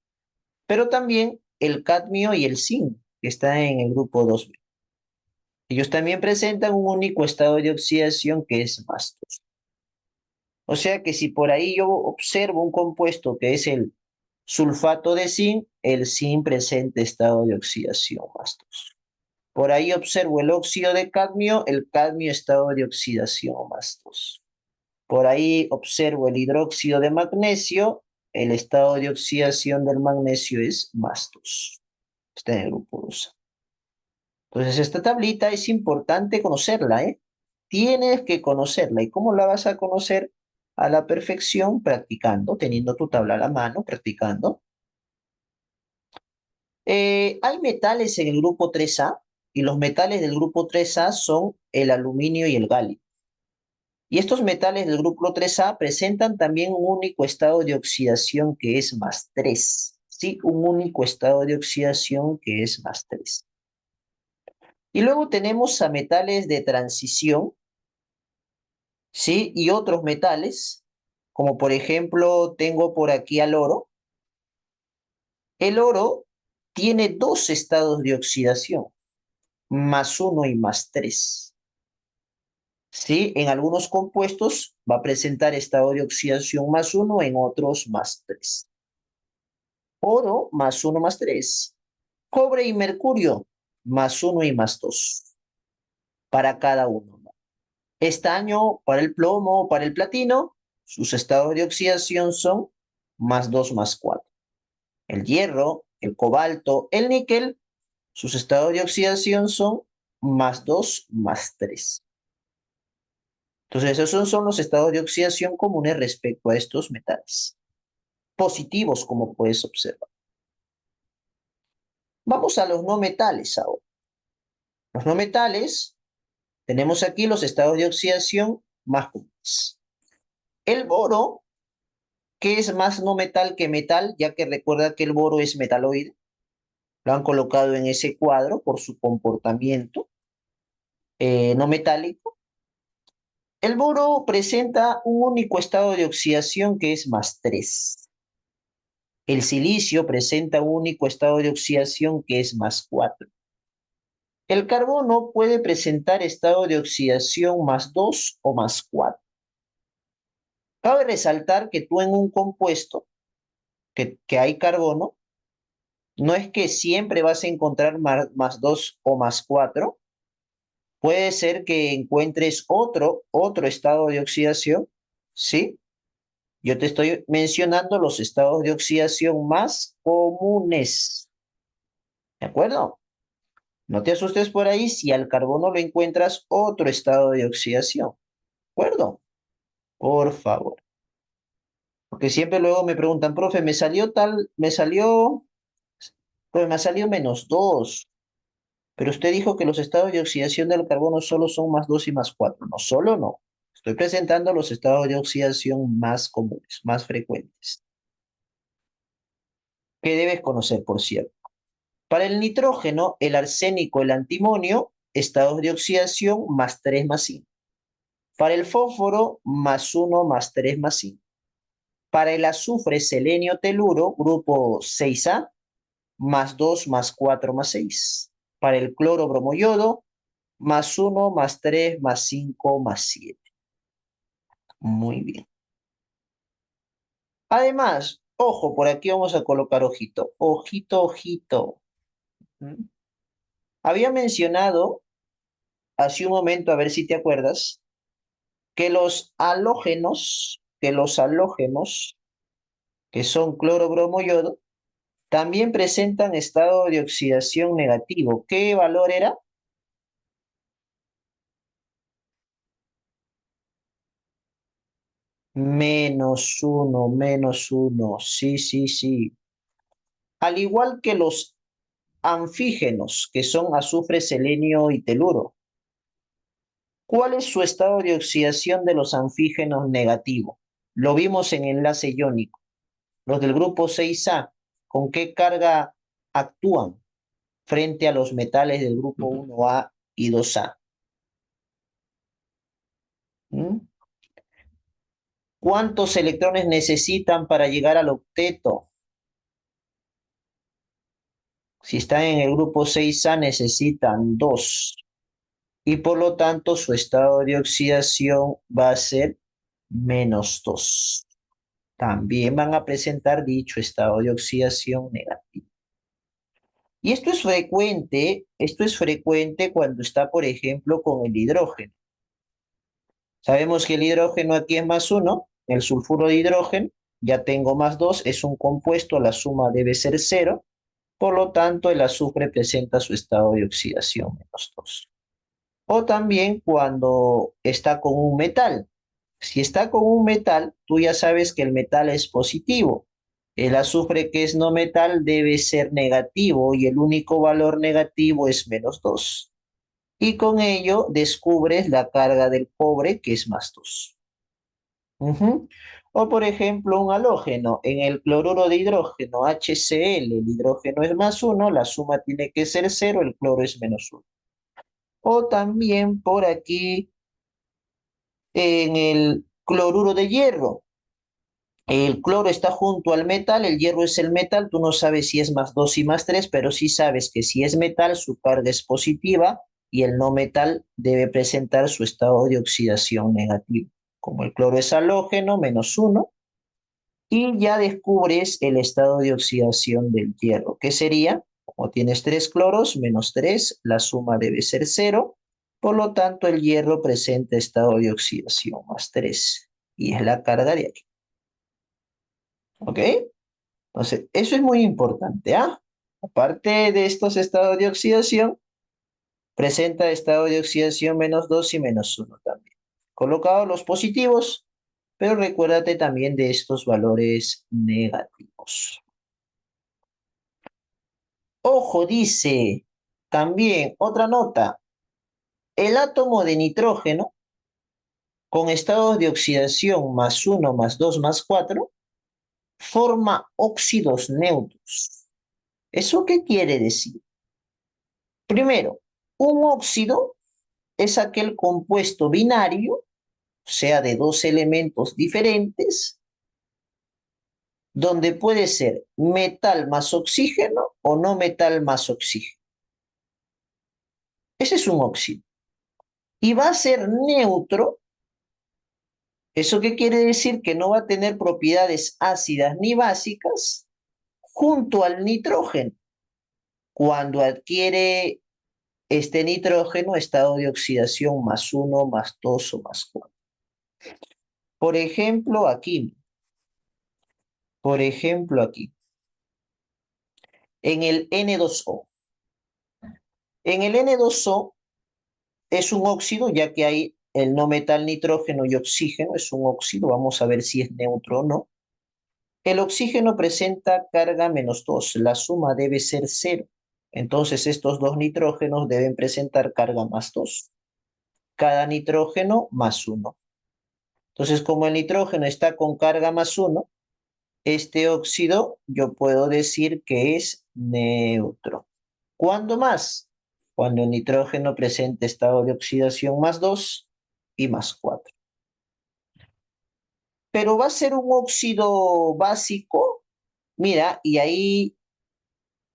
Pero también el cadmio y el zinc, que están en el grupo 2B. Ellos también presentan un único estado de oxidación, que es +2. O sea que si por ahí yo observo un compuesto que es el sulfato de zinc, el zinc presenta estado de oxidación +2. Por ahí observo el óxido de cadmio, el cadmio estado de oxidación +2. Por ahí observo el hidróxido de magnesio, el estado de oxidación del magnesio es +2. Está en el grupo 2. Entonces, esta tablita es importante conocerla, ¿eh? Tienes que conocerla. ¿Y cómo la vas a conocer? A la perfección, practicando, teniendo tu tabla a la mano, practicando. Hay metales en el grupo 3A y los metales del grupo 3A son el aluminio y el galio. Y estos metales del grupo 3A presentan también un único estado de oxidación, que es +3. Sí, un único estado de oxidación que es +3. Y luego tenemos a metales de transición, ¿sí? Y otros metales Como por ejemplo, tengo por aquí al oro. El oro tiene dos estados de oxidación, +1 y +3. ¿Sí? En algunos compuestos va a presentar estado de oxidación +1, en otros +3. Oro, +1, +3. Cobre y mercurio, +1 y +2 para cada uno, ¿no? Estaño para el plomo, para el platino, sus estados de oxidación son +2, +4. El hierro, el cobalto, el níquel, sus estados de oxidación son +2, +3. Entonces, esos son los estados de oxidación comunes respecto a estos metales. Positivos, como puedes observar. Vamos a los no metales ahora. Los no metales, tenemos aquí los estados de oxidación más comunes. El boro, que es más no metal que metal, ya que recuerda que el boro es metaloide. Lo han colocado en ese cuadro por su comportamiento no metálico. El boro presenta un único estado de oxidación que es +3. El silicio presenta un único estado de oxidación que es +4. El carbono puede presentar estado de oxidación +2 o +4. Cabe resaltar que tú en un compuesto que hay carbono, no es que siempre vas a encontrar +2 o +4. Puede ser que encuentres otro estado de oxidación, ¿sí? Yo te estoy mencionando los estados de oxidación más comunes, ¿de acuerdo? No te asustes por ahí si al carbono lo encuentras otro estado de oxidación, ¿de acuerdo? Por favor. Porque siempre luego me preguntan, profe, profe, me salió -2, pero usted dijo que los estados de oxidación del carbono solo son +2 y +4. No, solo no. Estoy presentando los estados de oxidación más comunes, más frecuentes, que debes conocer, por cierto. Para el nitrógeno, el arsénico, el antimonio, estados de oxidación +3, +5. Para el fósforo, +1, +3, +5. Para el azufre, selenio, teluro, grupo 6A, +2, +4, +6. Para el cloro, bromo, yodo, +1, +3, +5, +7. Muy bien. Además, ojo, por aquí vamos a colocar ojito. Ojito, ojito. ¿Mm? Había mencionado hace un momento, a ver si te acuerdas, que los halógenos, que son cloro, bromo, yodo, también presentan estado de oxidación negativo. ¿Qué valor era? -1, -1. Sí, sí, sí. Al igual que los anfígenos, que son azufre, selenio y teluro. ¿Cuál es su estado de oxidación de los anfígenos negativo? Lo vimos en enlace iónico. Los del grupo 6A, ¿con qué carga actúan frente a los metales del grupo 1A y 2A? ¿Mm? ¿Cuántos electrones necesitan para llegar al octeto? Si están en el grupo 6A necesitan 2 y por lo tanto su estado de oxidación va a ser -2. También van a presentar dicho estado de oxidación negativo. Y esto es frecuente cuando está, por ejemplo, con el hidrógeno. Sabemos que el hidrógeno aquí es +1, el sulfuro de hidrógeno, ya tengo +2, es un compuesto, la suma debe ser 0, por lo tanto el azufre presenta su estado de oxidación -2. O también cuando está con un metal. Si está con un metal, tú ya sabes que el metal es positivo. El azufre que es no metal debe ser negativo y el único valor negativo es -2. Y con ello descubres la carga del cobre que es +2. Ujú. O por ejemplo un halógeno, en el cloruro de hidrógeno HCl, el hidrógeno es +1, la suma tiene que ser 0, el cloro es -1. O también por aquí en el cloruro de hierro. El cloro está junto al metal, el hierro es el metal, tú no sabes si es más 2 y más 3, pero sí sabes que si es metal, su carga es positiva y el no metal debe presentar su estado de oxidación negativo. Como el cloro es halógeno, -1, y ya descubres el estado de oxidación del hierro, que sería, como tienes 3 cloros, -3, la suma debe ser 0, por lo tanto el hierro presenta estado de oxidación +3, y es la carga de aquí, ¿ok? Entonces, eso es muy importante, ¿ah? Aparte de estos estados de oxidación, presenta estado de oxidación -2 y -1 también. Colocados los positivos, pero recuérdate también de estos valores negativos. Ojo, dice también otra nota, el átomo de nitrógeno con estados de oxidación +1, +2, +4 forma óxidos neutros. ¿Eso qué quiere decir? Primero, un óxido es aquel compuesto binario, o sea, de dos elementos diferentes, donde puede ser metal más oxígeno o no metal más oxígeno. Ese es un óxido. Y va a ser neutro. ¿Eso qué quiere decir? Que no va a tener propiedades ácidas ni básicas junto al nitrógeno. Cuando adquiere este nitrógeno, estado de oxidación +1, +2 o +4. Por ejemplo, aquí. Por ejemplo, aquí. En el N2O. En el N2O es un óxido, ya que hay el no metal nitrógeno y oxígeno, es un óxido, vamos a ver si es neutro o no. El oxígeno presenta carga -2, la suma debe ser 0. Entonces estos dos nitrógenos deben presentar carga +2. Cada nitrógeno +1. Entonces como el nitrógeno está con carga +1, este óxido yo puedo decir que es neutro. ¿Cuándo más? Cuando el nitrógeno presenta estado de oxidación +2 y +4. Pero va a ser un óxido básico, mira, y ahí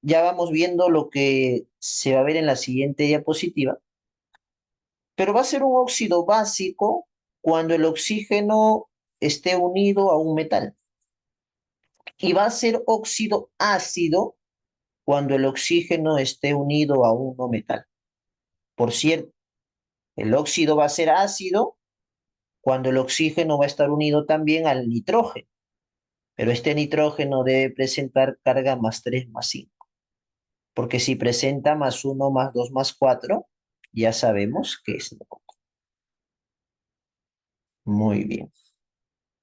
ya vamos viendo lo que se va a ver en la siguiente diapositiva, pero va a ser un óxido básico cuando el oxígeno esté unido a un metal. Y va a ser óxido ácido cuando el oxígeno esté unido a un no metal. Por cierto, el óxido va a ser ácido cuando el oxígeno va a estar unido también al nitrógeno, pero este nitrógeno debe presentar carga +3, +5, porque si presenta +1, +2, +4, ya sabemos que es neutro. Muy bien.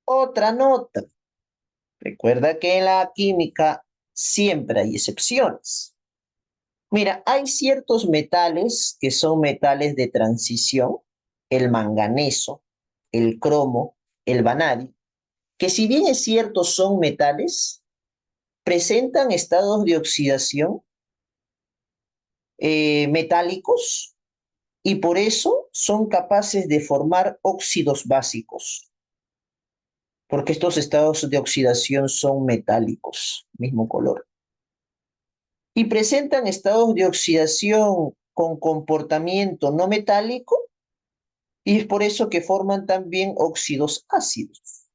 Otra nota. Recuerda que en la química siempre hay excepciones. Mira, hay ciertos metales que son metales de transición, el manganeso, el cromo, el vanadio, que si bien es cierto son metales, presentan estados de oxidación metálicos y por eso son capaces de formar óxidos básicos, porque estos estados de oxidación son metálicos, mismo color. Y presentan estados de oxidación con comportamiento no metálico y es por eso que forman también óxidos ácidos.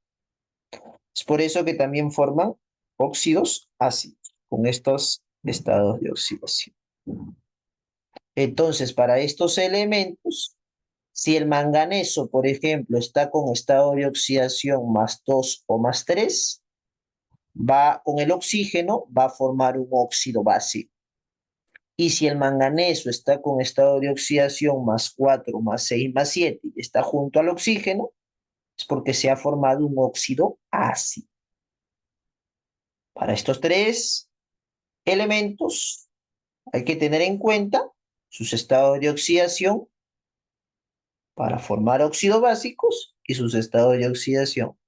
Es por eso que también forman óxidos ácidos con estos estados de oxidación. Entonces, para estos elementos, si el manganeso, por ejemplo, está con estado de oxidación +2 o +3, va con el oxígeno, va a formar un óxido básico. Y si el manganeso está con estado de oxidación +4, +6, +7 y está junto al oxígeno, es porque se ha formado un óxido ácido. Para estos tres elementos hay que tener en cuenta sus estados de oxidación para formar óxidos básicos y sus estados de oxidación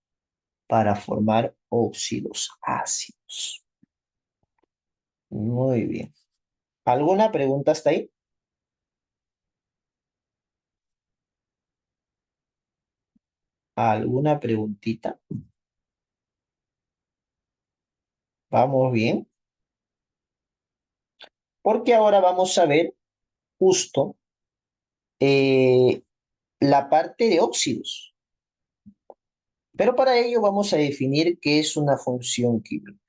para formar óxidos ácidos. Muy bien. ¿Alguna pregunta hasta ahí? ¿Alguna preguntita? Vamos bien. Porque ahora vamos a ver justo eh, la parte de óxidos. Pero para ello vamos a definir qué es una función química.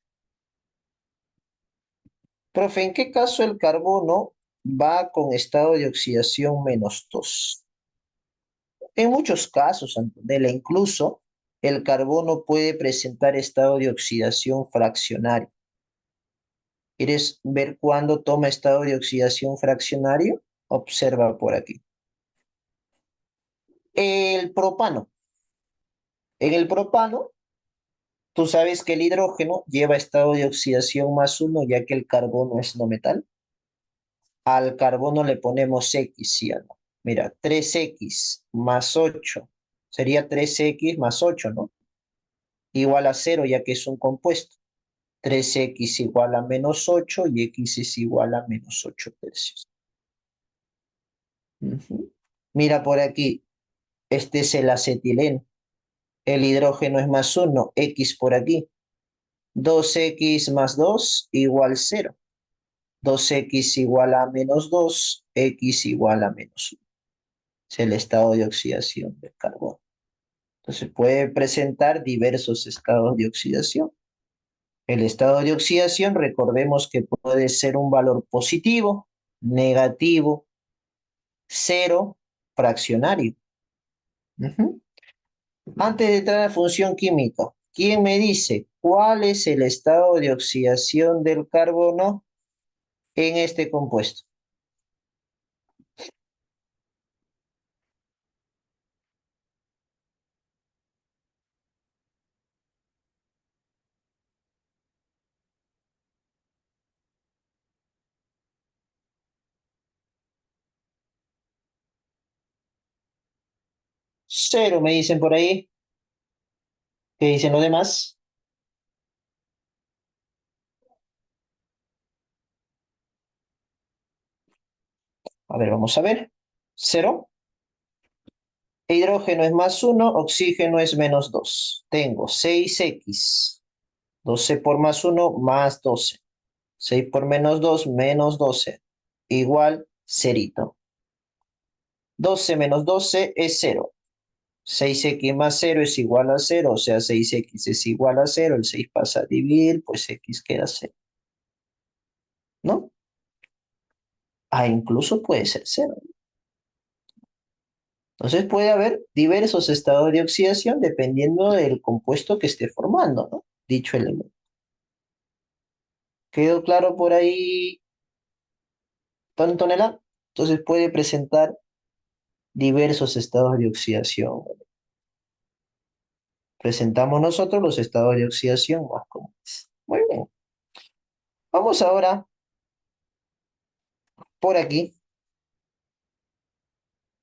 Profe, ¿en qué caso el carbono va con estado de oxidación -2? En muchos casos, Antonella, incluso el carbono puede presentar estado de oxidación fraccionario. ¿Quieres ver cuándo toma estado de oxidación fraccionario? Observa por aquí. El propano. En el propano, tú sabes que el hidrógeno lleva estado de oxidación +1, ya que el carbono es no metal. Al carbono le ponemos X, ¿sí o no? Mira, 3X más 8 sería 3X más 8, ¿no? Igual a 0, ya que es un compuesto. 3X igual a -8 y X es igual a -8 tercios. Ujú. Mira por aquí, este es el acetileno. El hidrógeno es +1, X por aquí. 2X más 2 igual 0. 2X igual a -2, X igual a -1. Es el estado de oxidación del carbono. Entonces puede presentar diversos estados de oxidación. El estado de oxidación, recordemos que puede ser un valor positivo, negativo, cero, fraccionario. Ujú. Antes de entrar a la función química, ¿quién me dice cuál es el estado de oxidación del carbono en este compuesto? Cero, me dicen por ahí. ¿Qué dicen los demás? A ver, vamos a ver. Cero. Hidrógeno es +1, oxígeno es -2. Tengo 6X. 12 por +1 más 12. 6 por -2 -12. Igual cerito. 12 menos 12 es 0. 6X más 0 es igual a 0, o sea, 6X es igual a 0, el 6 pasa a dividir, pues X queda 0, ¿no? Ah, incluso puede ser 0. Entonces puede haber diversos estados de oxidación dependiendo del compuesto que esté formando, ¿no? Dicho elemento. ¿Quedó claro por ahí, Antonella? Entonces puede presentar diversos estados de oxidación. Presentamos nosotros los estados de oxidación más comunes. Muy bien. Vamos ahora por aquí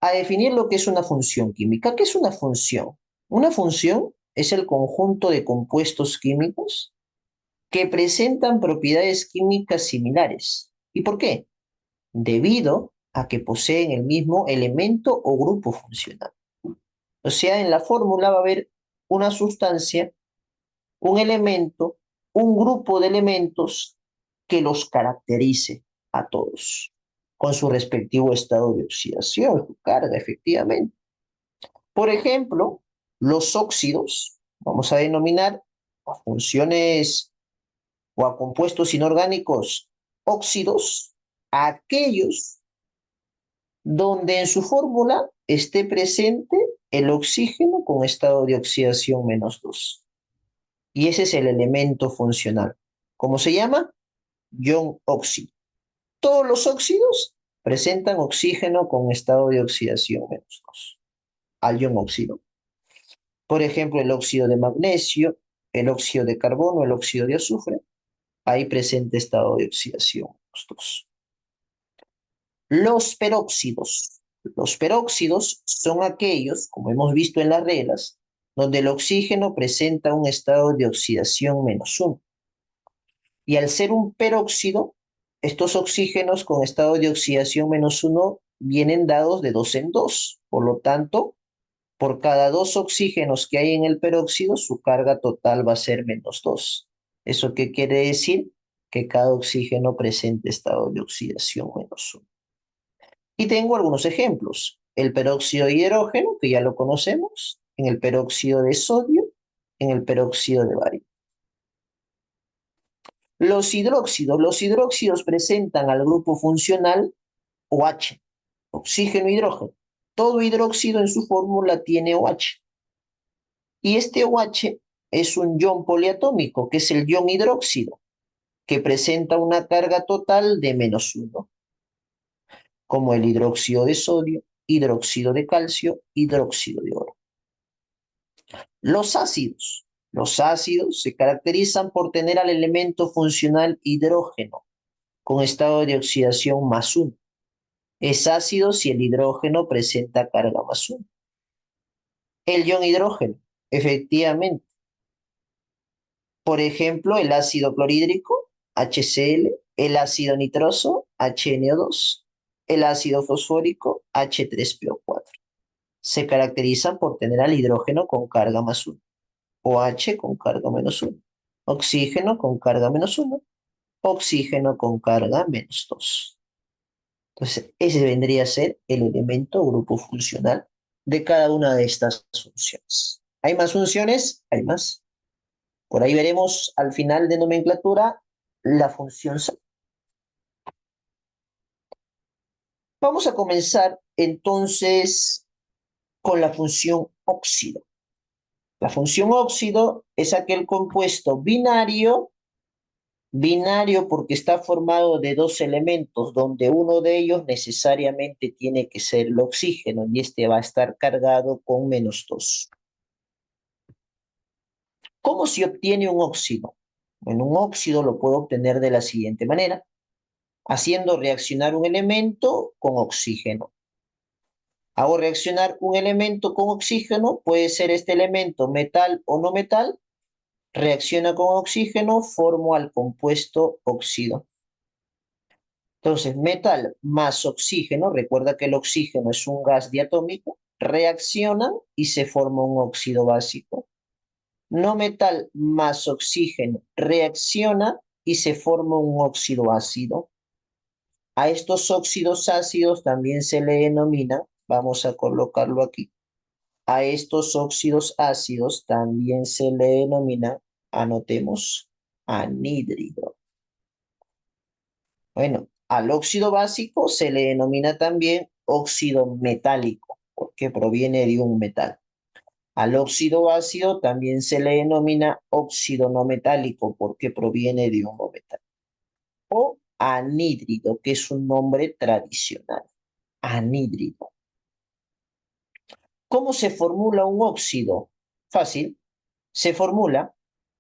a definir lo que es una función química. ¿Qué es una función? Una función es el conjunto de compuestos químicos que presentan propiedades químicas similares. ¿Y por qué? Debido a que poseen el mismo elemento o grupo funcional. O sea, en la fórmula va a haber una sustancia, un elemento, un grupo de elementos que los caracterice a todos, con su respectivo estado de oxidación, su carga, efectivamente. Por ejemplo, los óxidos, vamos a denominar a funciones o a compuestos inorgánicos óxidos, a aquellos donde en su fórmula esté presente el oxígeno con estado de oxidación -2. Y ese es el elemento funcional. ¿Cómo se llama? Ion óxido. Todos los óxidos presentan oxígeno con estado de oxidación -2 al ion óxido. Por ejemplo, el óxido de magnesio, el óxido de carbono, el óxido de azufre, ahí presente estado de oxidación -2. Los peróxidos. Los peróxidos son aquellos, como hemos visto en las reglas, donde el oxígeno presenta un estado de oxidación -1. Y al ser un peróxido, estos oxígenos con estado de oxidación -1 vienen dados de dos en dos. Por lo tanto, por cada dos oxígenos que hay en el peróxido, su carga total va a ser -2. ¿Eso qué quiere decir? Que cada oxígeno presenta estado de oxidación -1. Y tengo algunos ejemplos. El peróxido de hidrógeno, que ya lo conocemos, en el peróxido de sodio, en el peróxido de bario. Los hidróxidos presentan al grupo funcional OH, oxígeno e hidrógeno. Todo hidróxido en su fórmula tiene OH. Y este OH es un ion poliatómico, que es el ion hidróxido, que presenta una carga total de -1, como el hidróxido de sodio, hidróxido de calcio, hidróxido de oro. Los ácidos. Los ácidos se caracterizan por tener al elemento funcional hidrógeno, con estado de oxidación +1. Es ácido si el hidrógeno presenta carga +1. El ion hidrógeno, efectivamente. Por ejemplo, el ácido clorhídrico, HCl, el ácido nitroso, HNO2, el ácido fosfórico, H3PO4. Se caracterizan por tener al hidrógeno con carga +1, OH con carga -1, oxígeno con carga -1, oxígeno con carga -2. Entonces, ese vendría a ser el elemento o grupo funcional de cada una de estas funciones. ¿Hay más funciones? Hay más. Por ahí veremos al final de nomenclatura la función SAT. Vamos a comenzar entonces con la función óxido. La función óxido es aquel compuesto binario, binario porque está formado de dos elementos, donde uno de ellos necesariamente tiene que ser el oxígeno y este va a estar cargado con -2. ¿Cómo se obtiene un óxido? Bueno, un óxido lo puedo obtener de la siguiente manera, haciendo reaccionar un elemento con oxígeno. Hago reaccionar un elemento con oxígeno, puede ser este elemento metal o no metal, reacciona con oxígeno, formo al compuesto óxido. Entonces, metal más oxígeno, recuerda que el oxígeno es un gas diatómico, reaccionan y se forma un óxido básico. No metal más oxígeno reacciona y se forma un óxido ácido. A estos óxidos ácidos también se le denomina, vamos a colocarlo aquí, a estos óxidos ácidos también se le denomina, anotemos, anhídrido. Bueno, al óxido básico se le denomina también óxido metálico, porque proviene de un metal. Al óxido ácido también se le denomina óxido no metálico, porque proviene de un no metal. O anhídrido, que es un nombre tradicional. Anhídrido. ¿Cómo se formula un óxido? Fácil. Se formula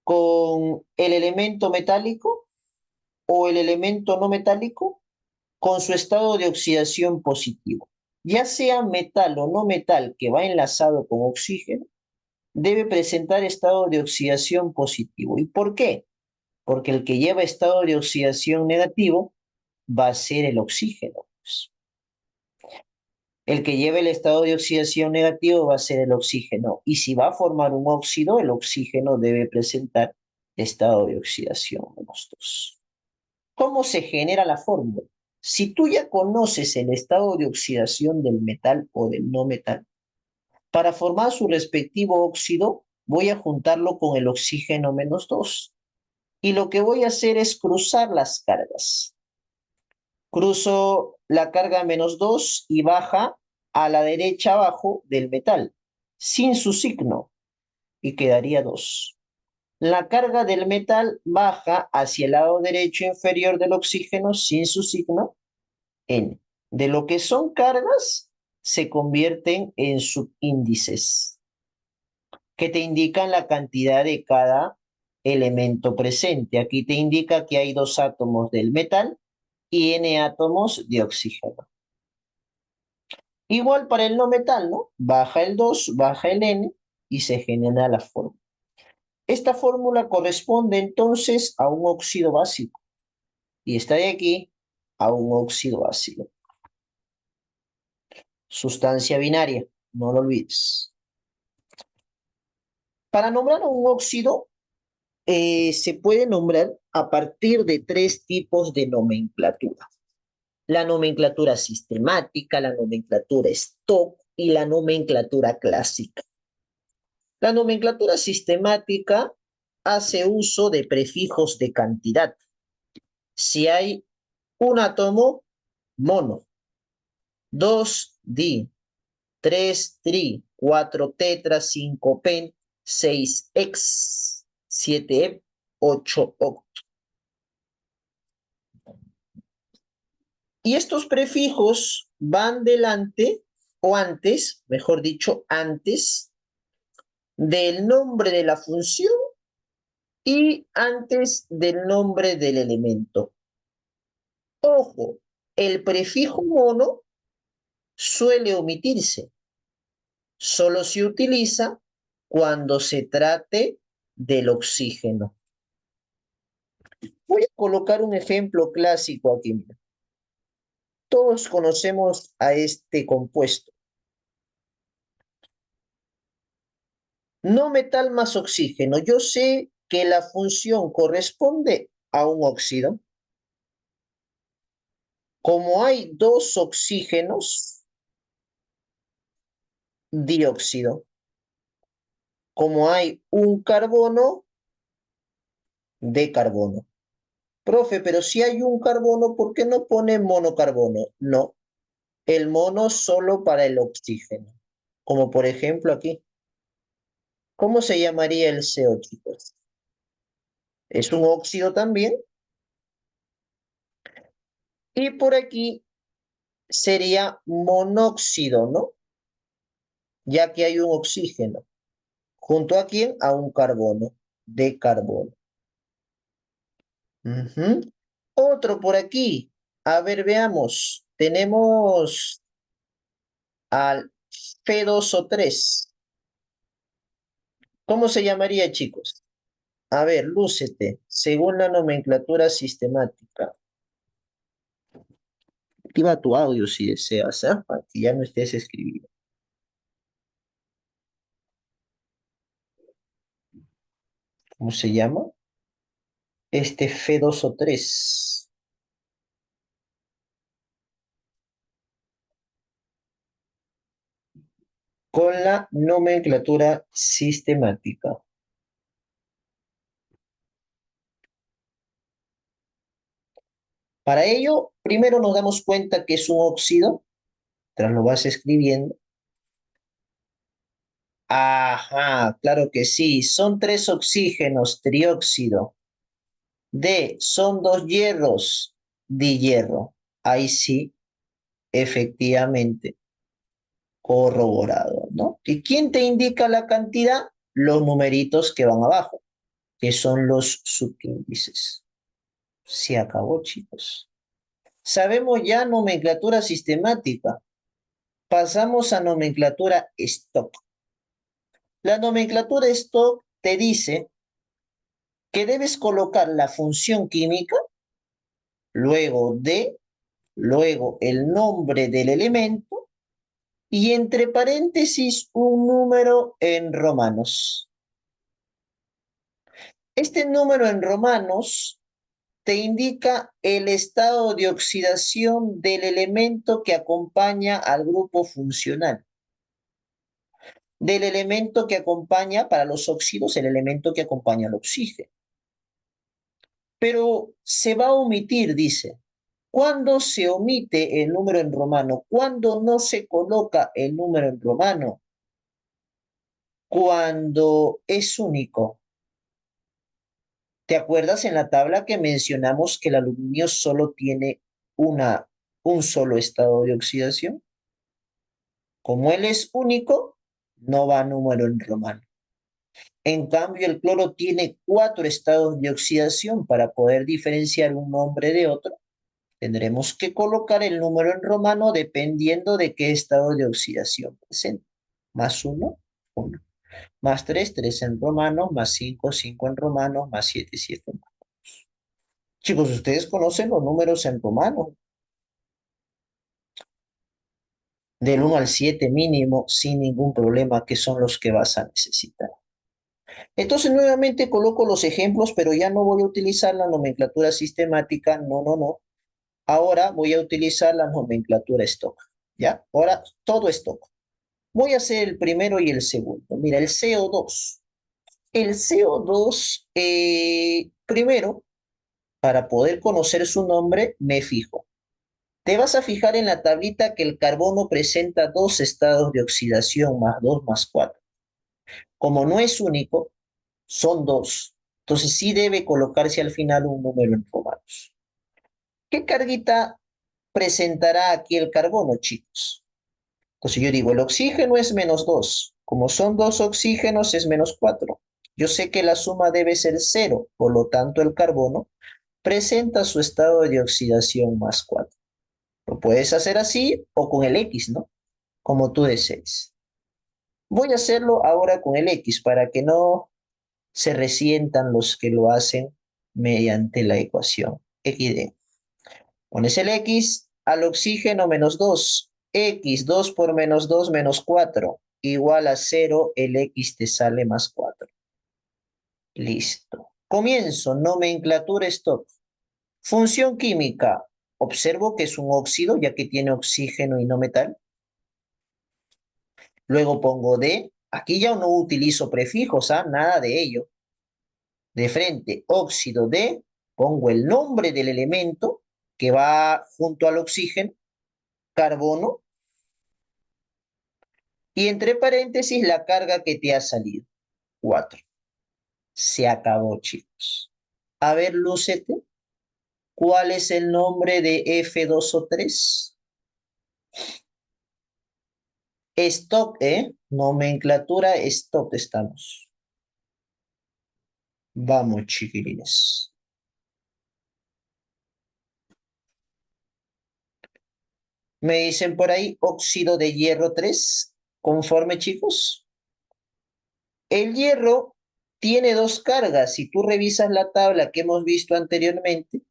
con el elemento metálico o el elemento no metálico con su estado de oxidación positivo. Ya sea metal o no metal que va enlazado con oxígeno, debe presentar estado de oxidación positivo. ¿Y por qué? Porque el que lleva estado de oxidación negativo va a ser el oxígeno. El que lleva el estado de oxidación negativo va a ser el oxígeno. Y si va a formar un óxido, el oxígeno debe presentar estado de oxidación -2. ¿Cómo se genera la fórmula? Si tú ya conoces el estado de oxidación del metal o del no metal, para formar su respectivo óxido, voy a juntarlo con el oxígeno -2. Y lo que voy a hacer es cruzar las cargas. Cruzo la carga -2 y baja a la derecha abajo del metal, sin su signo, y quedaría 2. La carga del metal baja hacia el lado derecho inferior del oxígeno sin su signo, N. De lo que son cargas, se convierten en subíndices, que te indican la cantidad de cada elemento presente. Aquí te indica que hay 2 átomos del metal y N átomos de oxígeno. Igual para el no metal, ¿no? Baja el 2, baja el N y se genera la fórmula. Esta fórmula corresponde entonces a un óxido básico y está de aquí a un óxido ácido. Sustancia binaria, no lo olvides. Para nombrar un óxido se puede nombrar a partir de tres tipos de nomenclatura. La nomenclatura sistemática, la nomenclatura stock y la nomenclatura clásica. La nomenclatura sistemática hace uso de prefijos de cantidad. Si hay un átomo, mono, dos, di, tres, tri, cuatro, tetra, cinco, pen, seis, ex, siete, ep, ocho, oct. Y estos prefijos van delante, o antes, mejor dicho, antes del nombre de la función y antes del nombre del elemento. Ojo, el prefijo mono suele omitirse. Solo se utiliza cuando se trate del oxígeno. Voy a colocar un ejemplo clásico aquí. Mira. Todos conocemos a este compuesto. No metal más oxígeno. Yo sé que la función corresponde a un óxido. Como hay dos oxígenos, dióxido. Como hay un carbono, de carbono. Profe, pero si hay un carbono, ¿por qué no pone monocarbono? No, el mono solo para el oxígeno. Como por ejemplo aquí. ¿Cómo se llamaría el CO, chicos? Es un óxido también. Y por aquí sería monóxido, ¿no? Ya que hay un oxígeno. ¿Junto a quién? A un carbono, de carbono. Ujú. Otro por aquí. A ver, veamos. Tenemos al F2O3. ¿Cómo se llamaría, chicos? A ver, lúcete, según la nomenclatura sistemática. Activa tu audio si deseas, ¿ah? Para que ya no estés escribiendo. ¿Cómo se llama? Este F2O3. Con la nomenclatura sistemática. Para ello, primero nos damos cuenta que es un óxido, tras lo vas escribiendo. Ajá, claro que sí, son tres oxígenos, trióxido. D, son dos hierros, dihierro. Ahí sí, efectivamente, corroborado, ¿no? ¿Y quién te indica la cantidad? Los numeritos que van abajo, que son los subíndices. Se acabó, chicos. Sabemos ya nomenclatura sistemática. Pasamos a nomenclatura stock. La nomenclatura stock te dice que debes colocar la función química, luego de, luego el nombre del elemento y entre paréntesis un número en romanos. Este número en romanos te indica el estado de oxidación del elemento que acompaña al grupo funcional. Del elemento que acompaña para los óxidos, el elemento que acompaña al oxígeno. Pero se va a omitir, dice. ¿Cuándo se omite el número en romano? ¿Cuándo no se coloca el número en romano? Cuando es único. ¿Te acuerdas en la tabla que mencionamos que el aluminio solo tiene un solo estado de oxidación? Como él es único, no va a número en romano. En cambio, el cloro tiene 4 estados de oxidación. Para poder diferenciar un nombre de otro, tendremos que colocar el número en romano dependiendo de qué estado de oxidación presenta. Más 1, 1. Más 3, 3 en romano. Más 5, 5 en romano. Más 7, 7 en romano. Chicos, ustedes conocen los números en romano. Del 1 al 7 mínimo, sin ningún problema, que son los que vas a necesitar. Entonces nuevamente coloco los ejemplos, pero ya no voy a utilizar la nomenclatura sistemática, no, no, no. Ahora voy a utilizar la nomenclatura stock, ¿ya? Ahora todo stock. Voy a hacer el primero y el segundo. Mira, el CO2. El CO2, primero, para poder conocer su nombre, me fijo. Te vas a fijar en la tablita que el carbono presenta dos estados de oxidación, más 2 más 4. Como no es único, son dos. Entonces sí debe colocarse al final un número en romanos. ¿Qué carguita presentará aquí el carbono, chicos? Entonces yo digo, el oxígeno es menos 2. Como son dos oxígenos, es menos 4. Yo sé que la suma debe ser cero, por lo tanto el carbono presenta su estado de oxidación más 4. Lo puedes hacer así o con el X, ¿no? Como tú desees. Voy a hacerlo ahora con el X para que no se resientan los que lo hacen mediante la ecuación XD. Pones el X al oxígeno menos 2. X, 2 por menos 2 menos 4 igual a cero. El X te sale más 4. Listo. Comienzo, nomenclatura stop. Función química. Observo que es un óxido, ya que tiene oxígeno y no metal. Luego pongo D. Aquí ya no utilizo prefijos, ¿ah? Nada de ello. De frente, óxido D. Pongo el nombre del elemento que va junto al oxígeno, carbono, y entre paréntesis la carga que te ha salido, 4. Se acabó, chicos. A ver, lúcete. ¿Cuál es el nombre de F2 o 3? Stock, ¿eh? Nomenclatura stock estamos. Vamos, chiquilines. Me dicen por ahí óxido de hierro 3. ¿Conforme, chicos? El hierro tiene dos cargas. Si tú revisas la tabla que hemos visto anteriormente,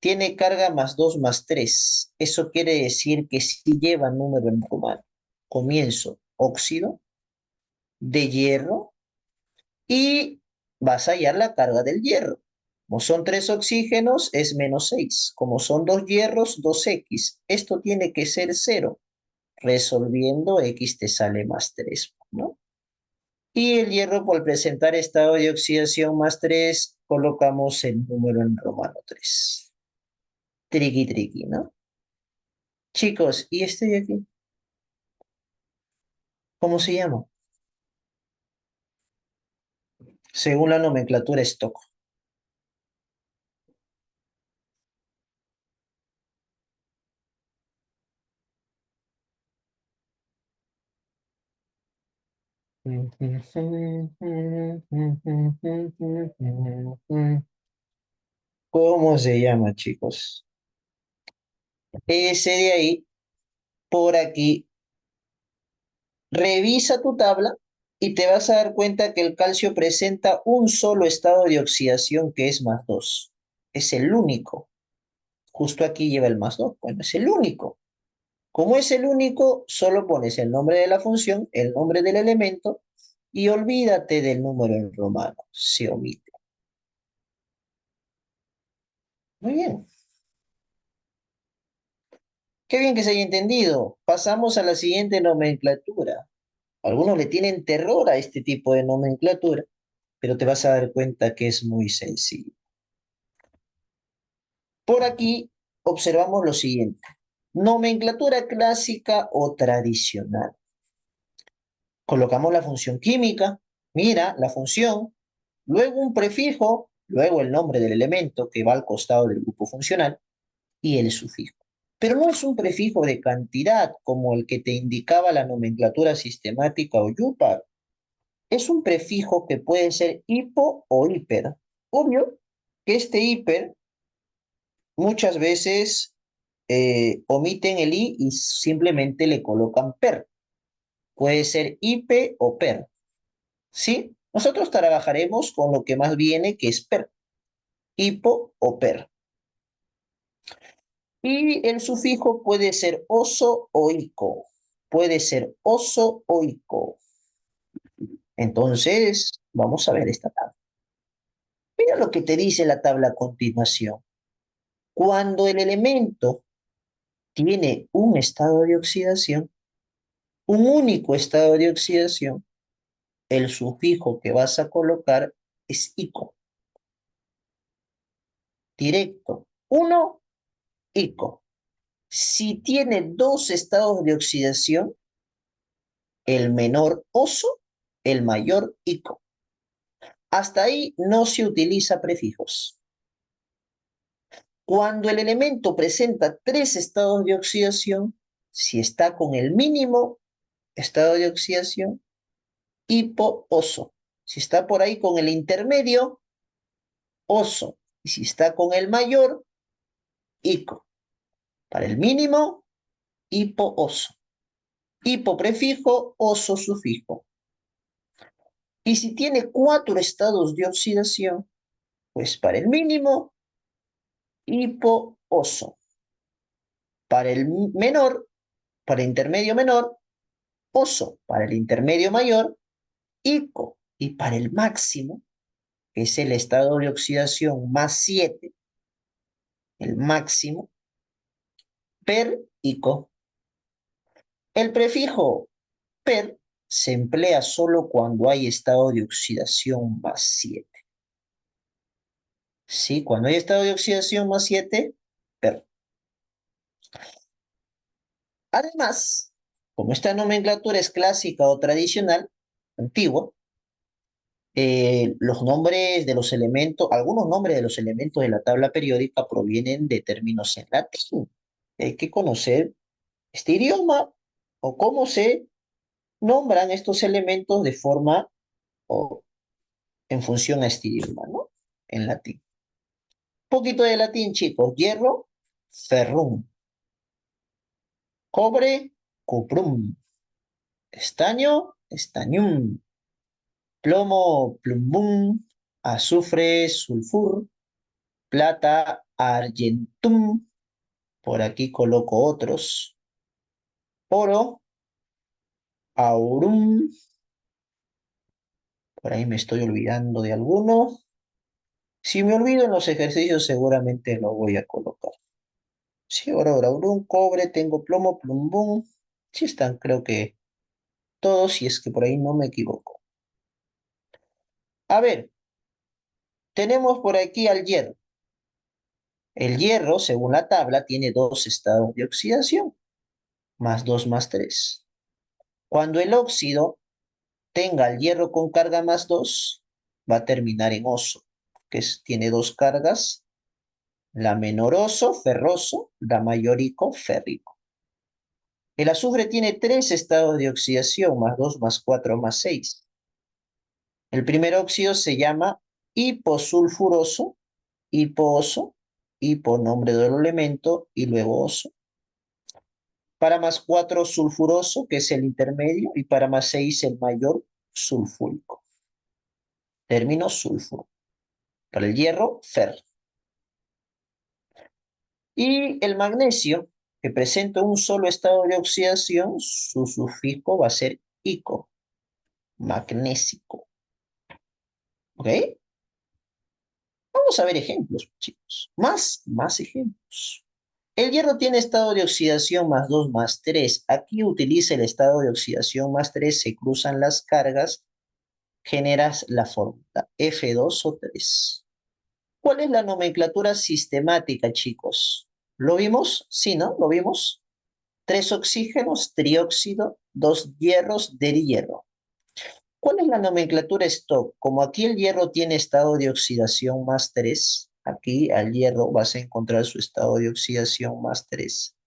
tiene carga más 2 más 3. Eso quiere decir que sí lleva número en romano. Comienzo óxido de hierro y vas a hallar la carga del hierro. Como son tres oxígenos, es menos 6. Como son dos hierros, 2x. Esto tiene que ser cero. Resolviendo, x te sale más 3, ¿no? Y el hierro, por presentar estado de oxidación más 3, colocamos el número en romano 3. Triqui, triqui, ¿no? Chicos, ¿y este de aquí? ¿Cómo se llama? Según la nomenclatura Stock. ¿Cómo se llama, chicos? Ese de ahí, por aquí, revisa tu tabla y te vas a dar cuenta que el calcio presenta un solo estado de oxidación que es más 2. Es el único. Justo aquí lleva el más 2. Bueno, es el único. Como es el único, solo pones el nombre de la función, el nombre del elemento y olvídate del número en romano. Se omite. Muy bien. Qué bien que se haya entendido. Pasamos a la siguiente nomenclatura. Algunos le tienen terror a este tipo de nomenclatura, pero te vas a dar cuenta que es muy sencillo. Por aquí observamos lo siguiente. Nomenclatura clásica o tradicional. Colocamos la función química, mira la función, luego un prefijo, luego el nombre del elemento que va al costado del grupo funcional y el sufijo. Pero no es un prefijo de cantidad como el que te indicaba la nomenclatura sistemática o YUPAR. Es un prefijo que puede ser hipo o hiper. Obvio que este hiper muchas veces omiten el i y simplemente le colocan per. Puede ser hipe o per. ¿Sí? Nosotros trabajaremos con lo que más viene, que es per, hipo o per. Y el sufijo puede ser oso o ico. Puede ser oso o ico. Entonces, Vamos a ver esta tabla. Mira lo que te dice la tabla a continuación. Cuando el elemento tiene un estado de oxidación, un único estado de oxidación, el sufijo que vas a colocar es ico. Directo. Uno, ico. Si tiene dos estados de oxidación, el menor oso, el mayor ico. Hasta ahí no se utiliza prefijos. Cuando el elemento presenta tres estados de oxidación, si está con el mínimo estado de oxidación, hipo-oso. Si está por ahí con el intermedio, oso. Y si está con el mayor, ico. Para el mínimo, hipo-oso. Hipo prefijo, oso sufijo. Y si tiene cuatro estados de oxidación, pues para el mínimo, hipo-oso. Para el menor, para el intermedio menor, oso. Para el intermedio mayor, ico. Y para el máximo, que es el estado de oxidación más 7, el máximo, per ico. El prefijo per se emplea solo cuando hay estado de oxidación más 7. ¿Sí? Cuando hay estado de oxidación más 7, per. Además, como esta nomenclatura es clásica o tradicional, antigua, los nombres de los elementos, algunos nombres de los elementos de la tabla periódica provienen de términos en latín. Hay que conocer este idioma o cómo se nombran estos elementos de forma o en función a este idioma, ¿no? En latín. Un poquito de latín, chicos. Hierro, ferrum. Cobre, cuprum. Estaño, estañum. Plomo, plumbum. Azufre, sulfur. Plata, argentum. Por aquí coloco otros. Oro, aurum. Por ahí me estoy olvidando de alguno. Si me olvido en los ejercicios, seguramente lo voy a colocar. Sí, oro, aurum, cobre, tengo plomo, plumbum. Sí están, creo que todos, si es que por ahí no me equivoco. A ver, tenemos por aquí al hierro. El hierro, según la tabla, tiene dos estados de oxidación, más 2 más 3. Cuando el óxido tenga el hierro con carga más 2, va a terminar en oso, tiene dos cargas, la menor oso, ferroso, la mayor ico, férrico. El azufre tiene tres estados de oxidación, más 2 más 4 más 6. El primer óxido se llama hiposulfuroso, hipooso, hipo nombre del elemento y luego oso. Para más 4 sulfuroso, que es el intermedio, y para más 6 el mayor sulfúrico. Término sulfuro. Para el hierro, fer. Y el magnesio, que presenta un solo estado de oxidación, su sufijo va a ser ico, magnésico. ¿Ok? Vamos a ver ejemplos, chicos. Más ejemplos. El hierro tiene estado de oxidación más 2 más 3. Aquí utiliza el estado de oxidación más 3, se cruzan las cargas, generas la fórmula F2 o 3. ¿Cuál es la nomenclatura sistemática, chicos? ¿Lo vimos? Sí, ¿no? ¿Lo vimos? 3 oxígenos, trióxido, 2 hierros, hierro. ¿Cuál es la nomenclatura stock? Como aquí el hierro tiene estado de oxidación más 3, aquí al hierro vas a encontrar su estado de oxidación más 3.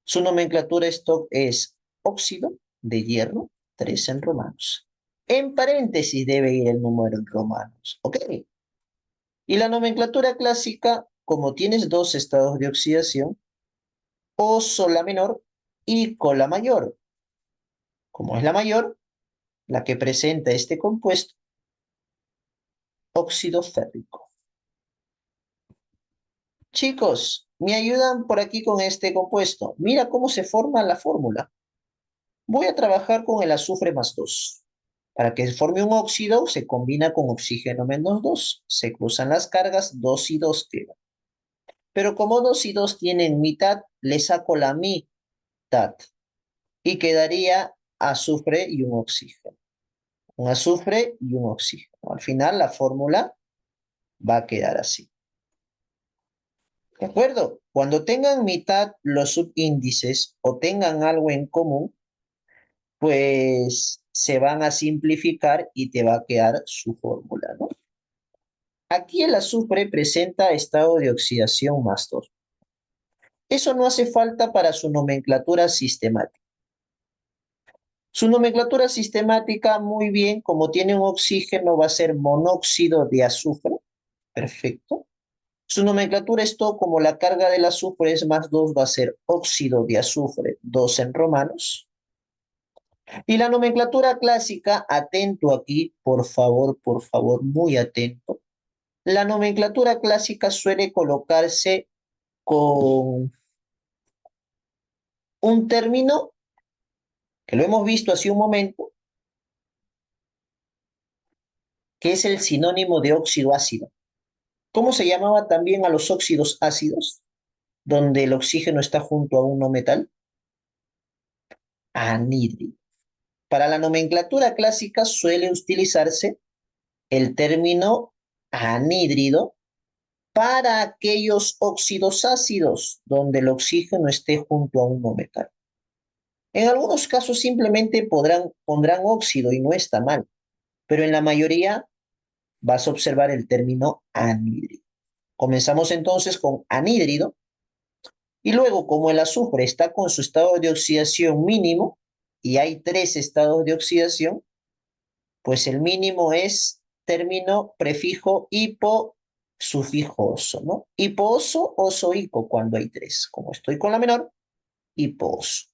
Su nomenclatura stock es óxido de hierro, 3 en romanos. En paréntesis debe ir el número en romanos, ¿ok? Y la nomenclatura clásica, como tienes dos estados de oxidación, O sol la menor y con la mayor. Como es la mayor, la que presenta este compuesto, óxido férrico. Chicos, me ayudan por aquí con este compuesto. Mira cómo se forma la fórmula. Voy a trabajar con el azufre más 2. Para que forme un óxido, se combina con oxígeno -2. Se cruzan las cargas, 2 y 2 quedan. Pero como 2 y 2 tienen mitad, le saco la mitad. Y quedaría azufre y un oxígeno. Un azufre y un oxígeno. Al final la fórmula va a quedar así. ¿De acuerdo? Cuando tengan mitad los subíndices o tengan algo en común, pues se van a simplificar y te va a quedar su fórmula, ¿no? Aquí el azufre presenta estado de oxidación +2. Eso no hace falta para su nomenclatura sistemática. Su nomenclatura sistemática, muy bien, como tiene un oxígeno, va a ser monóxido de azufre. Perfecto. Su nomenclatura es todo como la carga del azufre es +2, va a ser óxido de azufre, 2 en romanos. Y la nomenclatura clásica, atento aquí, por favor, muy atento. La nomenclatura clásica suele colocarse con un término que lo hemos visto hace un momento, que es el sinónimo de óxido ácido. ¿Cómo se llamaba también a los óxidos ácidos, donde el oxígeno está junto a un no metal? Anhídrido. Para la nomenclatura clásica suele utilizarse el término anhídrido para aquellos óxidos ácidos donde el oxígeno esté junto a un no metal. En algunos casos simplemente pondrán óxido y no está mal, pero en la mayoría vas a observar el término anhídrido. Comenzamos entonces con anhídrido y luego como el azufre está con su estado de oxidación mínimo y hay 3 estados de oxidación, pues el mínimo es término prefijo hipo sufijo oso, ¿no? Hiposo, oso, hipo, cuando hay 3. Como estoy con la menor, hiposo.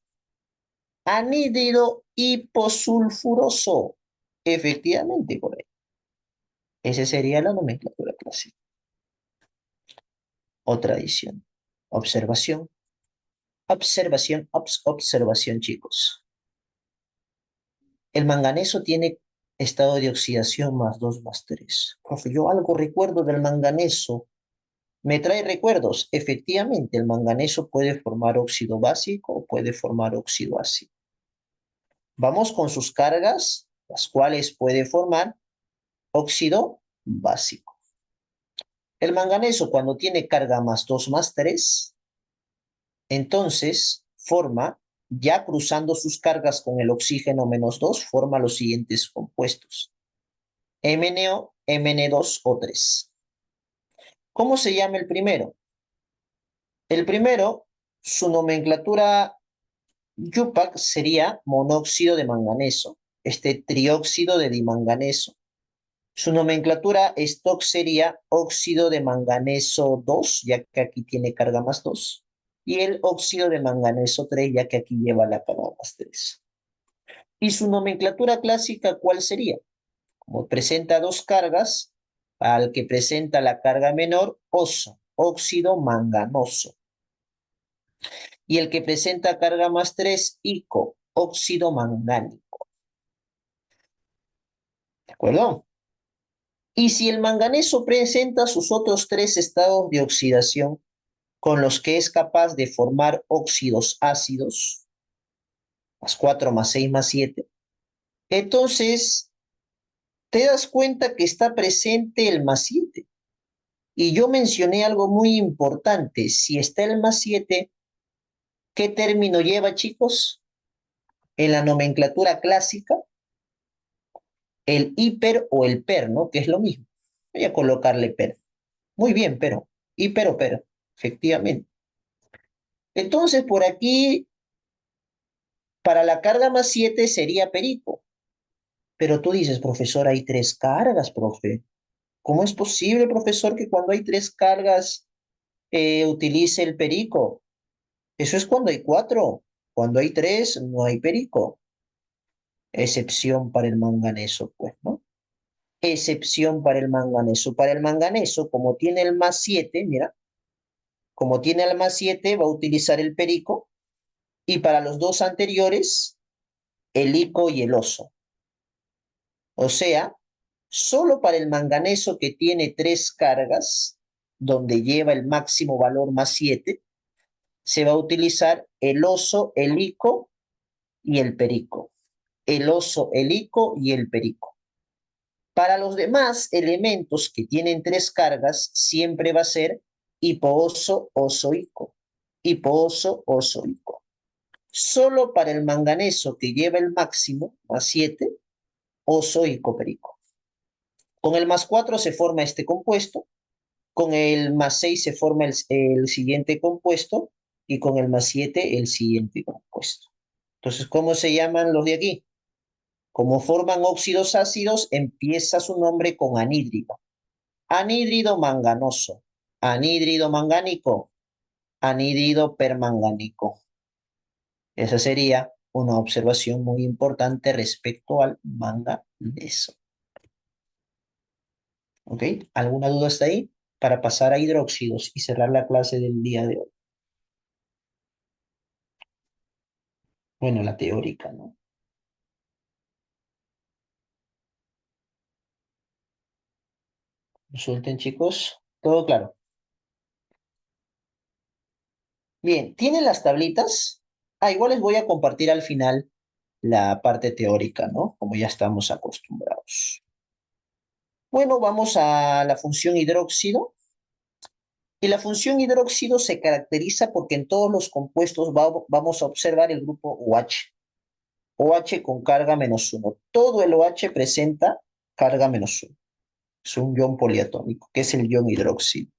Anhídrido hiposulfuroso. Efectivamente, correcto. Esa sería la nomenclatura clásica. Otra adición. Observación. Observación, chicos. El manganeso tiene estado de oxidación +2, +3. Profe, yo algo recuerdo del manganeso. ¿Me trae recuerdos? Efectivamente, el manganeso puede formar óxido básico o puede formar óxido ácido. Vamos con sus cargas, las cuales puede formar óxido básico. El manganeso, cuando tiene carga +2, +3, entonces forma, ya cruzando sus cargas con el oxígeno -2, forma los siguientes compuestos. MnO, Mn2O3. ¿Cómo se llama el primero? El primero, su nomenclatura Yupac sería monóxido de manganeso, este trióxido de dimanganeso. Su nomenclatura stock sería óxido de manganeso 2, ya que aquí tiene carga +2, y el óxido de manganeso 3, ya que aquí lleva la carga +3. ¿Y su nomenclatura clásica cuál sería? Como presenta 2 cargas, al que presenta la carga menor, oso, óxido manganoso. Y el que presenta carga +3, ico, óxido mangánico. ¿De acuerdo? Y si el manganeso presenta sus otros 3 estados de oxidación con los que es capaz de formar óxidos ácidos, +4, +6, +7, entonces te das cuenta que está presente el +7. Y yo mencioné algo muy importante. Si está el +7, ¿qué término lleva, chicos? En la nomenclatura clásica, el hiper o el per, ¿no? Que es lo mismo. Voy a colocarle per. Muy bien, pero. Hiper o per. Efectivamente. Entonces, por aquí, para la carga +7 sería perico. Pero tú dices, profesor, hay 3 cargas, profe. ¿Cómo es posible, profesor, que cuando hay 3 cargas utilice el perico? Eso es cuando hay 4. Cuando hay 3, no hay perico. Excepción para el manganeso, pues, ¿no? Excepción para el manganeso. Para el manganeso, como tiene el +7, mira, como tiene el +7, va a utilizar el perico. Y para los dos anteriores, el ico y el oso. O sea, solo para el manganeso que tiene 3 cargas, donde lleva el máximo valor +7, se va a utilizar el oso, el ico y el perico. El oso, el ico y el perico. Para los demás elementos que tienen 3 cargas, siempre va a ser hipooso, oso, ico. Hipooso, oso, ico. Solo para el manganeso que lleva el máximo, +7, oso, ico, perico. Con el +4 se forma este compuesto, con el +6 se forma el siguiente compuesto y con el +7 el siguiente compuesto. Entonces, ¿cómo se llaman los de aquí? Como forman óxidos ácidos, empieza su nombre con anhídrido. Anhídrido manganoso, anhídrido mangánico, anhídrido permangánico. Esa sería una observación muy importante respecto al manganeso. ¿Ok? ¿Alguna duda hasta ahí? Para pasar a hidróxidos y cerrar la clase del día de hoy. Bueno, la teórica, ¿no? Consulten, chicos. ¿Todo claro? Bien, ¿tienen las tablitas? Igual les voy a compartir al final la parte teórica, ¿no? Como ya estamos acostumbrados. Bueno, vamos a la función hidróxido. Y la función hidróxido se caracteriza porque en todos los compuestos vamos a observar el grupo OH. OH con carga -1. Todo el OH presenta carga -1. Es un ion poliatómico, que es el ion hidróxido.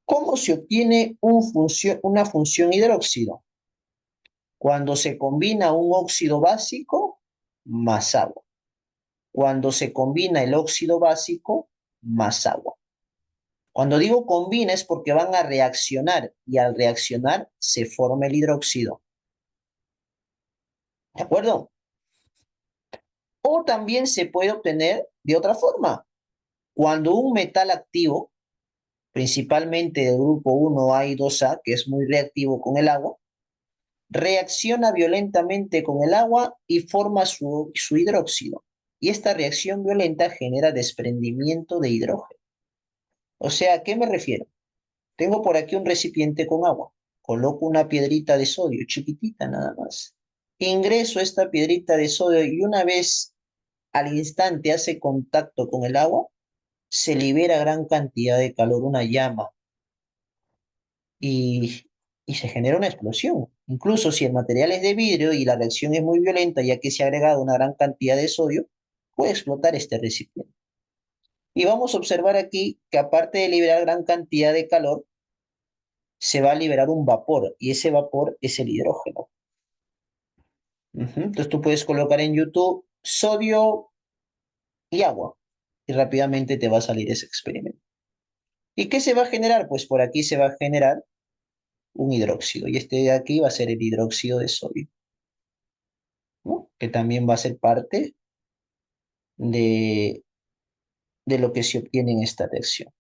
¿Cómo se obtiene una función hidróxido? Cuando se combina un óxido básico más agua. Cuando se combina el óxido básico más agua. Cuando digo combina es porque van a reaccionar y al reaccionar se forma el hidróxido. ¿De acuerdo? O también se puede obtener de otra forma. Cuando un metal activo, principalmente del grupo 1A y 2A, que es muy reactivo con el agua, reacciona violentamente con el agua y forma su hidróxido. Y esta reacción violenta genera desprendimiento de hidrógeno. O sea, ¿a qué me refiero? Tengo por aquí un recipiente con agua. Coloco una piedrita de sodio, chiquitita nada más. Ingreso esta piedrita de sodio y una vez al instante hace contacto con el agua, se libera gran cantidad de calor, una llama, y, y se genera una explosión. Incluso si el material es de vidrio y la reacción es muy violenta, ya que se ha agregado una gran cantidad de sodio, puede explotar este recipiente. Y vamos a observar aquí que aparte de liberar gran cantidad de calor, se va a liberar un vapor, y ese vapor es el hidrógeno. Entonces tú puedes colocar en YouTube sodio y agua, y rápidamente te va a salir ese experimento. ¿Y qué se va a generar? Pues por aquí se va a generar un hidróxido, y este de aquí va a ser el hidróxido de sodio, ¿no? Que también va a ser parte de, de lo que se obtiene en esta reacción.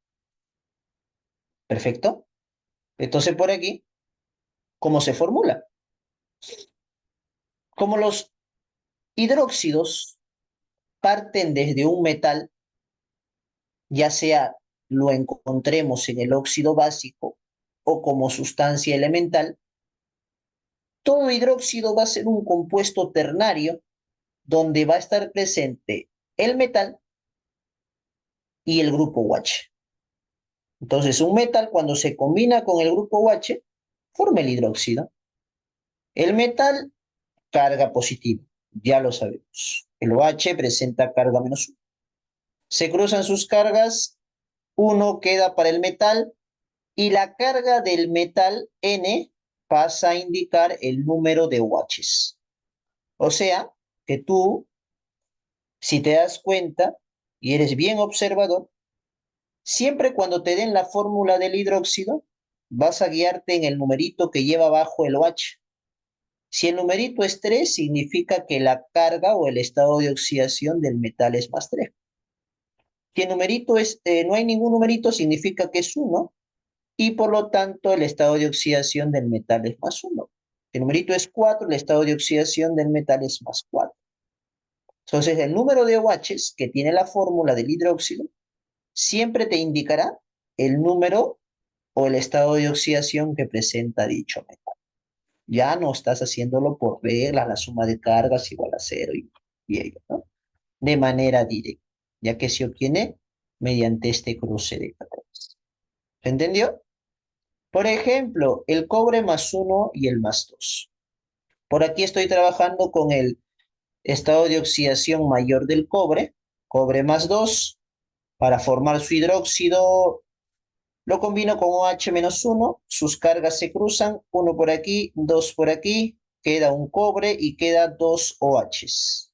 ¿Perfecto? Entonces por aquí, ¿cómo se formula? Como los hidróxidos parten desde un metal, ya sea lo encontremos en el óxido básico o como sustancia elemental, todo hidróxido va a ser un compuesto ternario donde va a estar presente el metal y el grupo OH. Entonces, un metal cuando se combina con el grupo OH forma el hidróxido. El metal, carga positiva, ya lo sabemos. El OH presenta carga -1. Se cruzan sus cargas, uno queda para el metal y la carga del metal N pasa a indicar el número de OHs. O sea, que tú, si te das cuenta y eres bien observador, siempre cuando te den la fórmula del hidróxido, vas a guiarte en el numerito que lleva abajo el OH. Si el numerito es 3, significa que la carga o el estado de oxidación del metal es +3. Si el numerito no hay ningún numerito, significa que es 1 y por lo tanto el estado de oxidación del metal es +1. Si el numerito es 4, el estado de oxidación del metal es +4. Entonces, el número de OHs que tiene la fórmula del hidróxido siempre te indicará el número o el estado de oxidación que presenta dicho metal. Ya no estás haciéndolo por regla, la suma de cargas igual a cero y ello, ¿no? De manera directa, ya que se obtiene mediante este cruce de cargas. ¿Se entendió? Por ejemplo, el cobre más uno y el más 2. Por aquí estoy trabajando con el estado de oxidación mayor del cobre, cobre más 2 para formar su hidróxido. Lo combino con OH menos uno, sus cargas se cruzan, uno por aquí, dos por aquí, queda un cobre y queda dos OHs.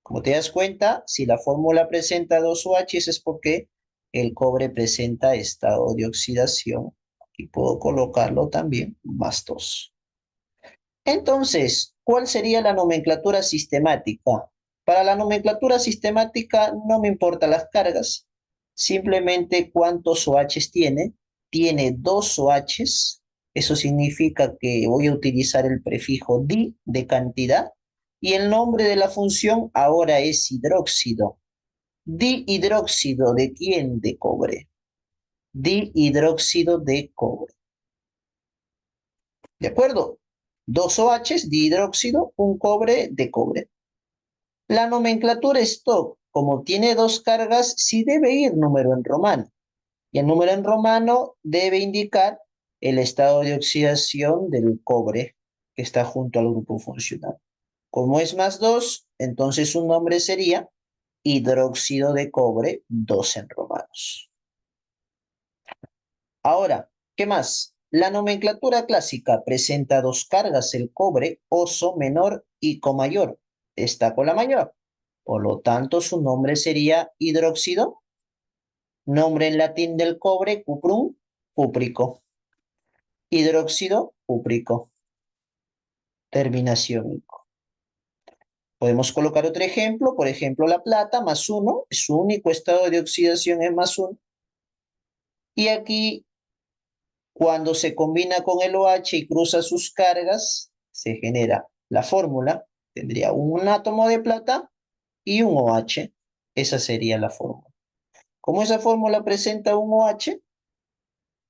Como te das cuenta, si la fórmula presenta dos OHs es porque el cobre presenta estado de oxidación. Aquí puedo colocarlo también, más 2. Entonces, ¿cuál sería la nomenclatura sistemática? Para la nomenclatura sistemática no me importan las cargas, simplemente cuántos OHs tiene. Tiene dos OHs, eso significa que voy a utilizar el prefijo di de cantidad y el nombre de la función ahora es hidróxido. ¿Dihidróxido de quién? De cobre. Dihidróxido de cobre. ¿De acuerdo? Dos OHs, dihidróxido, un cobre de cobre. La nomenclatura stock, como tiene dos cargas, sí debe ir número en romano. Y el número en romano debe indicar el estado de oxidación del cobre que está junto al grupo funcional. Como es más 2, entonces su nombre sería hidróxido de cobre 2 en romanos. Ahora, ¿qué más? La nomenclatura clásica presenta dos cargas, el cobre, oso menor y co mayor. Está con la mayor. Por lo tanto, su nombre sería hidróxido. Nombre en latín del cobre, cuprum, cúprico. Hidróxido, cúprico. Terminación ico. Podemos colocar otro ejemplo, por ejemplo, la plata más 1, su único estado de oxidación es más 1. Y aquí cuando se combina con el OH y cruza sus cargas, se genera la fórmula. Tendría un átomo de plata y un OH. Esa sería la fórmula. Como esa fórmula presenta un OH,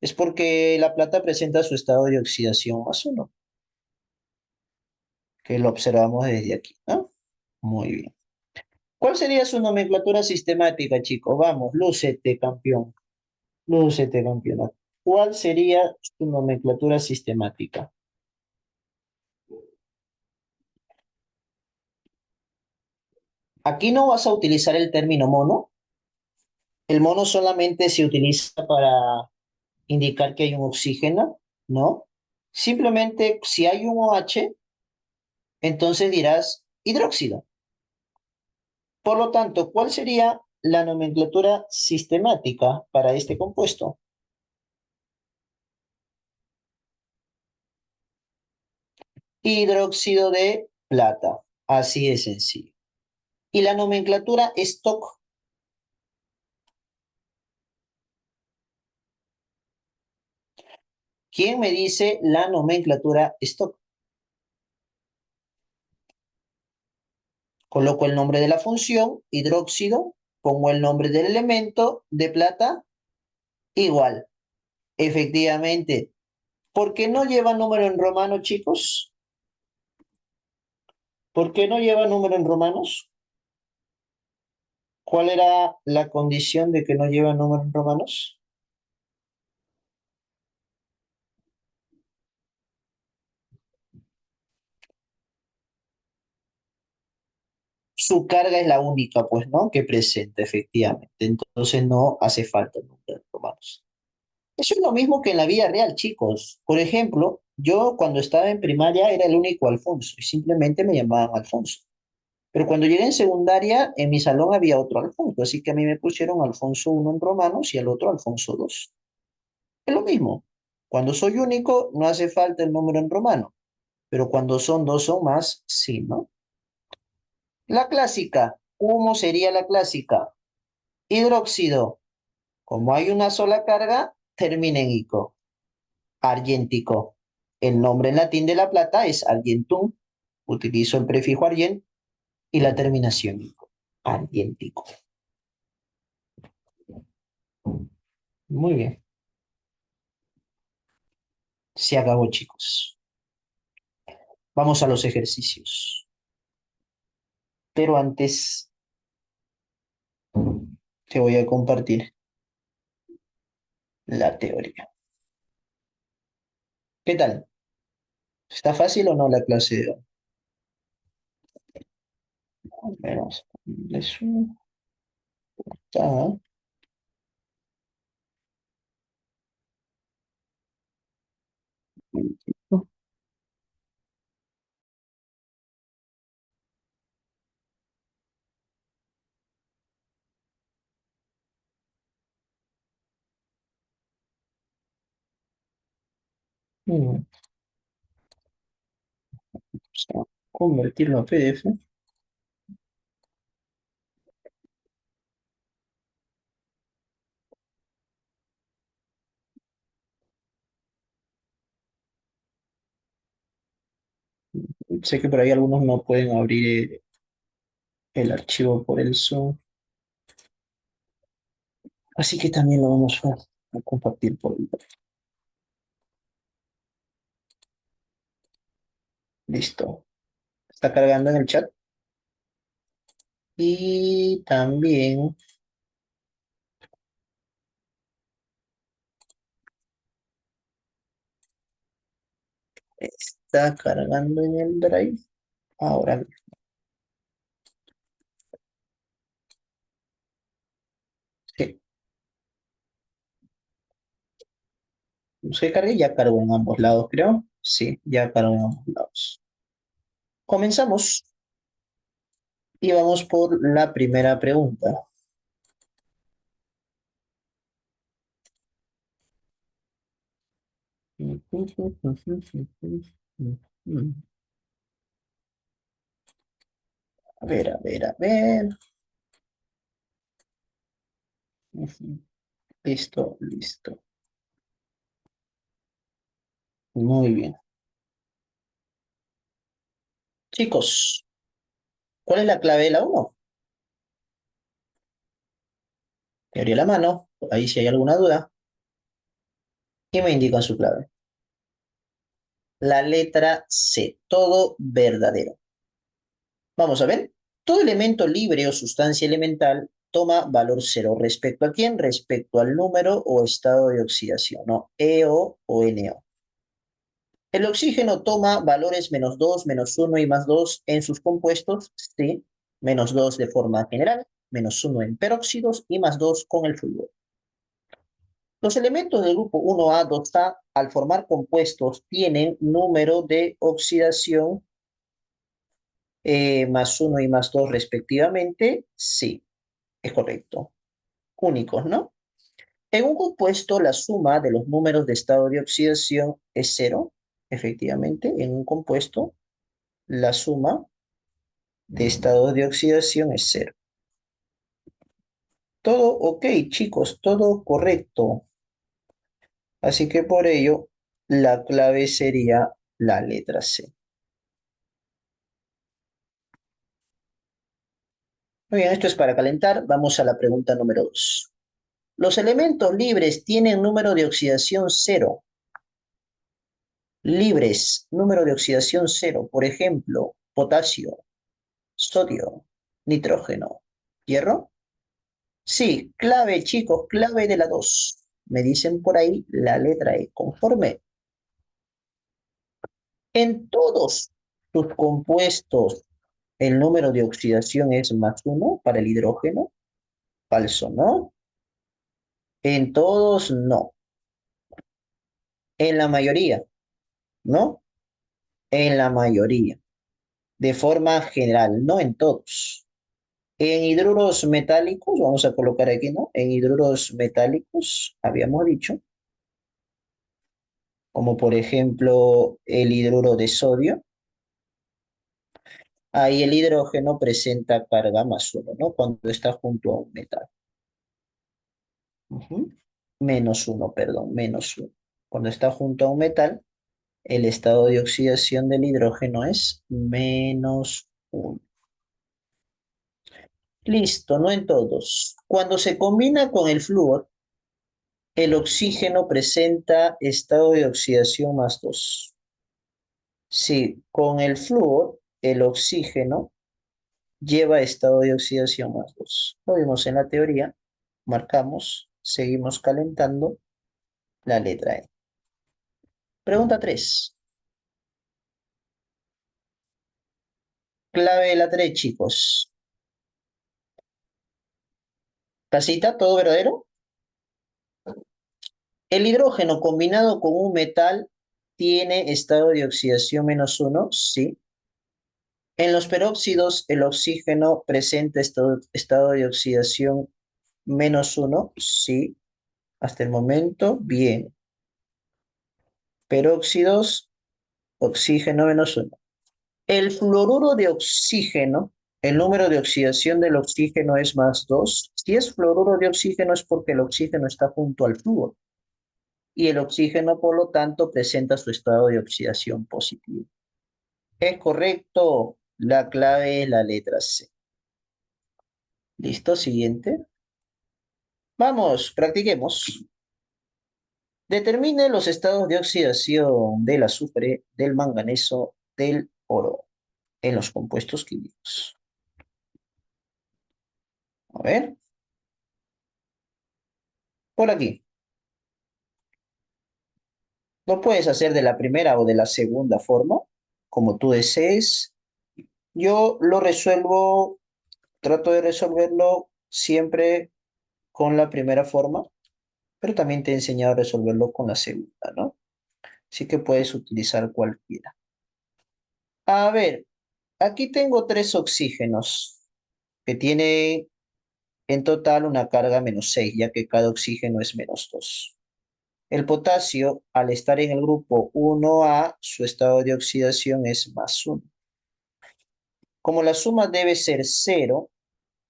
es porque la plata presenta su estado de oxidación más uno, que lo observamos desde aquí, ¿no? Muy bien. ¿Cuál sería su nomenclatura sistemática, chicos? Vamos, lúcete, campeón. Lúcete, campeón. ¿Cuál sería su nomenclatura sistemática? Aquí no vas a utilizar el término mono. El mono solamente se utiliza para indicar que hay un oxígeno, ¿no? Simplemente si hay un OH, entonces dirás hidróxido. Por lo tanto, ¿cuál sería la nomenclatura sistemática para este compuesto? Hidróxido de plata. Así de sencillo. Y la nomenclatura stock. ¿Quién me dice la nomenclatura stock? Coloco el nombre de la función, hidróxido, pongo el nombre del elemento de plata, igual. Efectivamente. ¿Por qué no lleva número en romano, chicos? ¿Por qué no lleva número en romanos? ¿Cuál era la condición de que no lleva número en romanos? Su carga es la única, pues, ¿no? Que presenta, efectivamente. Entonces no hace falta el número en romanos. Eso es lo mismo que en la vida real, chicos. Por ejemplo, yo cuando estaba en primaria era el único Alfonso y simplemente me llamaban Alfonso. Pero cuando llegué en secundaria, en mi salón había otro Alfonso, así que a mí me pusieron Alfonso uno en romanos y al otro Alfonso dos. Es lo mismo. Cuando soy único, no hace falta el número en romano, pero cuando son dos o más, sí, ¿no? La clásica, ¿cómo sería la clásica? Hidróxido, como hay una sola carga, termina en ico. Argéntico. El nombre en latín de la plata es argentum. Utilizo el prefijo argent. Y la terminación ico, alientico. Muy bien. Se acabó, chicos. Vamos a los ejercicios. Pero antes te voy a compartir la teoría. ¿Qué tal? ¿Está fácil o no la clase de hoy? Vamos. Eso está. Vamos a convertirlo a PDF. Sé que por ahí algunos no pueden abrir el archivo por el Zoom. Así que también lo vamos a compartir por el... Listo. Está cargando en el chat. Y también está cargando en el Drive. Ahora sí. Se cargue, ya cargó en ambos lados, creo. Sí, ya cargó en ambos lados. Comenzamos y vamos por la primera pregunta. A ver, a ver, a ver. Listo, listo. Muy bien. Chicos, ¿cuál es la clave de la uno? Teoría a la mano, por ahí si hay alguna duda. Y me indican su clave. La letra C, todo verdadero. Vamos a ver. Todo elemento libre o sustancia elemental toma valor cero. ¿Respecto a quién? Respecto al número o estado de oxidación, ¿no? EO o NO. El oxígeno toma valores menos 2, menos uno y más 2 en sus compuestos, sí. Menos 2 de forma general, menos uno en peróxidos y más 2 con el flúor. Los elementos del grupo 1A, 2A, al formar compuestos, tienen número de oxidación más uno y más 2 respectivamente. Sí, es correcto. Únicos, ¿no? En un compuesto, la suma de los números de estado de oxidación es cero. Efectivamente, en un compuesto, la suma de estado de oxidación es cero. Todo ok, chicos, todo correcto. Así que por ello, la clave sería la letra C. Muy bien, esto es para calentar. Vamos a la pregunta número 2. Los elementos libres tienen número de oxidación cero. Libres, número de oxidación cero. Por ejemplo, potasio, sodio, nitrógeno, hierro. Sí, clave, chicos, clave de la 2. Me dicen por ahí la letra E. Conforme. En todos sus compuestos, el número de oxidación es más uno para el hidrógeno. Falso, ¿no? En todos, no. En la mayoría, ¿no? En la mayoría. De forma general, no en todos. En hidruros metálicos, vamos a colocar aquí, ¿no? En hidruros metálicos, habíamos dicho, como por ejemplo el hidruro de sodio, ahí el hidrógeno presenta carga más uno, ¿no? Cuando está junto a un metal. Ujú. Menos uno, perdón, menos uno. Cuando está junto a un metal, el estado de oxidación del hidrógeno es menos uno. Listo, no en todos. Cuando se combina con el flúor, el oxígeno presenta estado de oxidación más 2. Sí, con el flúor, el oxígeno lleva estado de oxidación más 2. Lo vimos en la teoría, marcamos, seguimos calentando la letra E. Pregunta 3. Clave de la 3, chicos. ¿Casita? ¿Todo verdadero? El hidrógeno combinado con un metal tiene estado de oxidación -1, sí. En los peróxidos, el oxígeno presenta estado de oxidación -1, sí. Hasta el momento, bien. Peróxidos, oxígeno -1. El fluoruro de oxígeno, el número de oxidación del oxígeno es +2. Si es fluoruro de oxígeno es porque el oxígeno está junto al flúor y el oxígeno, por lo tanto, presenta su estado de oxidación positivo. Es correcto, la clave es la letra C. ¿Listo? Siguiente. Vamos, practiquemos. Determine los estados de oxidación del azufre, del manganeso, del oro en los compuestos químicos. A ver, por aquí. Lo puedes hacer de la primera o de la segunda forma, como tú desees. Yo lo resuelvo, trato de resolverlo siempre con la primera forma, pero también te he enseñado a resolverlo con la segunda, ¿no? Así que puedes utilizar cualquiera. A ver, aquí tengo 3 oxígenos que tienen en total una carga -6, ya que cada oxígeno es -2. El potasio, al estar en el grupo 1A, su estado de oxidación es +1. Como la suma debe ser 0,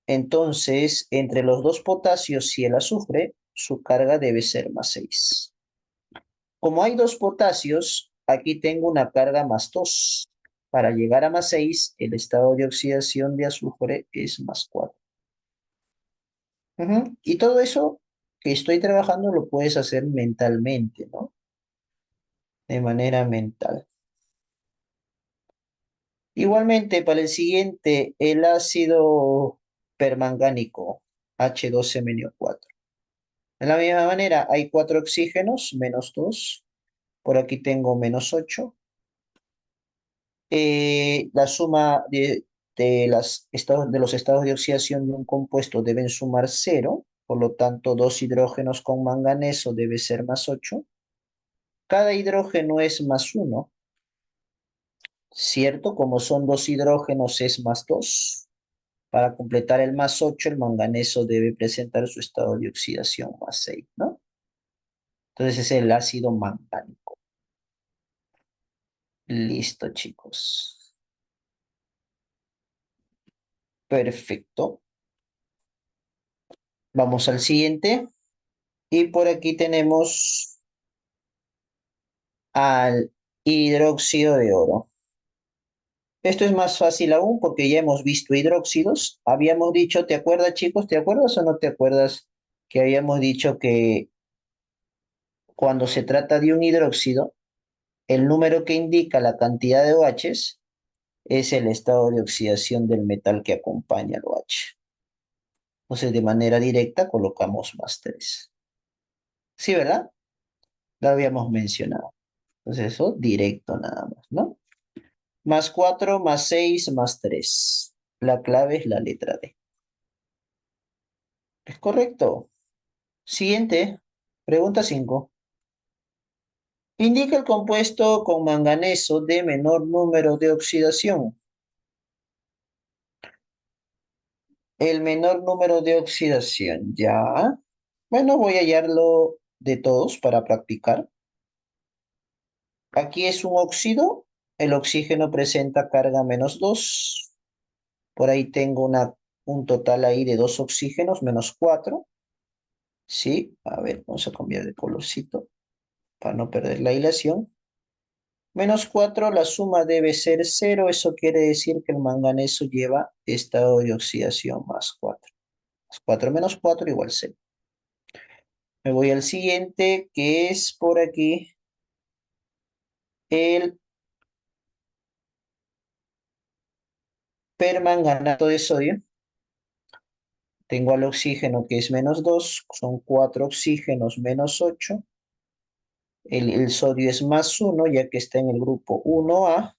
entonces entre los dos potasios y el azufre, su carga debe ser +6. Como hay 2 potasios, aquí tengo una carga +2. Para llegar a +6, el estado de oxidación de azufre es +4. Y todo eso que estoy trabajando lo puedes hacer mentalmente, ¿no? De manera mental. Igualmente, para el siguiente, el ácido permangánico, H2MnO4. De la misma manera, hay 4 oxígenos, -2. Por aquí tengo -8. La suma de los estados de oxidación de un compuesto deben sumar 0. Por lo tanto, 2 hidrógenos con manganeso debe ser +8. Cada hidrógeno es +1, ¿cierto? Como son 2 hidrógenos es +2. Para completar el +8, el manganeso debe presentar su estado de oxidación +6, ¿no? Entonces es el ácido mangánico. Listo, chicos. Perfecto. Vamos al siguiente. Y por aquí tenemos al hidróxido de oro. Esto es más fácil aún porque ya hemos visto hidróxidos. Habíamos dicho, ¿te acuerdas, chicos? ¿Te acuerdas o no te acuerdas que habíamos dicho que cuando se trata de un hidróxido, el número que indica la cantidad de OHs es el estado de oxidación del metal que acompaña al OH? Entonces, de manera directa colocamos +3. Sí, ¿verdad? Lo habíamos mencionado. Entonces, eso directo nada más, ¿no? +4, +6, +3. La clave es la letra D. ¿Es correcto? Siguiente, pregunta 5. Indica el compuesto con manganeso de menor número de oxidación. El menor número de oxidación, ya. Bueno, voy a hallarlo de todos para practicar. Aquí es un óxido. El oxígeno presenta carga -2. Por ahí tengo un total ahí de 2 oxígenos, -4. Sí, a ver, vamos a cambiar de colorcito para no perder la hilación. Menos 4, la suma debe ser cero. Eso quiere decir que el manganeso lleva estado de oxidación más 4. Más 4 menos 4 igual 0. Me voy al siguiente, que es por aquí el permanganato de sodio. Tengo al oxígeno que es menos 2, son 4 oxígenos menos 8. El sodio es más 1, ya que está en el grupo 1A.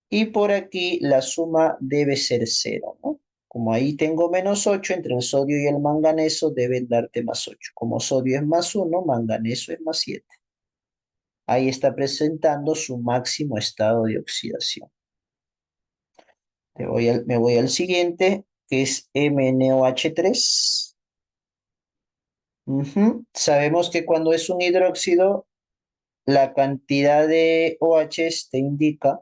Y por aquí la suma debe ser cero, ¿no? Como ahí tengo menos 8, entre el sodio y el manganeso deben darte más 8. Como sodio es más 1, manganeso es más 7. Ahí está presentando su máximo estado de oxidación. Me voy al siguiente, que es MnOH3. Sabemos que cuando es un hidróxido, la cantidad de OH te indica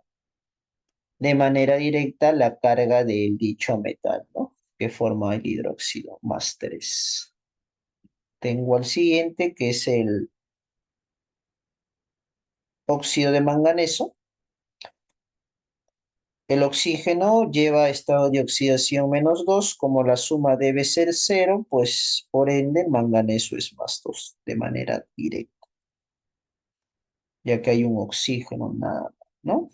de manera directa la carga del dicho metal, ¿no? Que forma el hidróxido, más 3. Tengo al siguiente, que es el óxido de manganeso. El oxígeno lleva estado de oxidación menos 2. Como la suma debe ser cero, pues por ende el manganeso es más 2 de manera directa, ya que hay un oxígeno nada más, ¿no?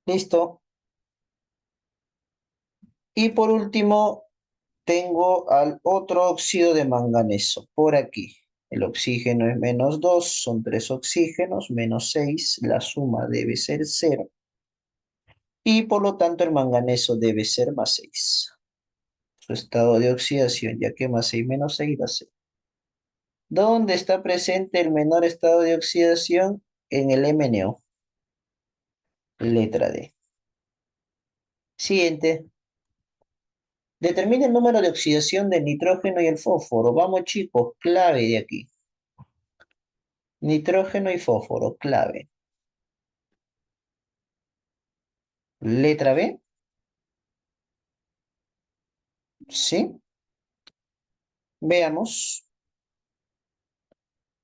Listo. Y por último, tengo al otro óxido de manganeso por aquí. El oxígeno es menos 2, son 3 oxígenos, menos 6, la suma debe ser cero. Y por lo tanto el manganeso debe ser más 6. Su estado de oxidación, ya que más 6 menos 6 da 0. ¿Dónde está presente el menor estado de oxidación? En el MnO. Letra D. Siguiente. Determine el número de oxidación del nitrógeno y el fósforo. Vamos chicos, clave de aquí. Nitrógeno y fósforo, clave. Letra B. Sí. Veamos.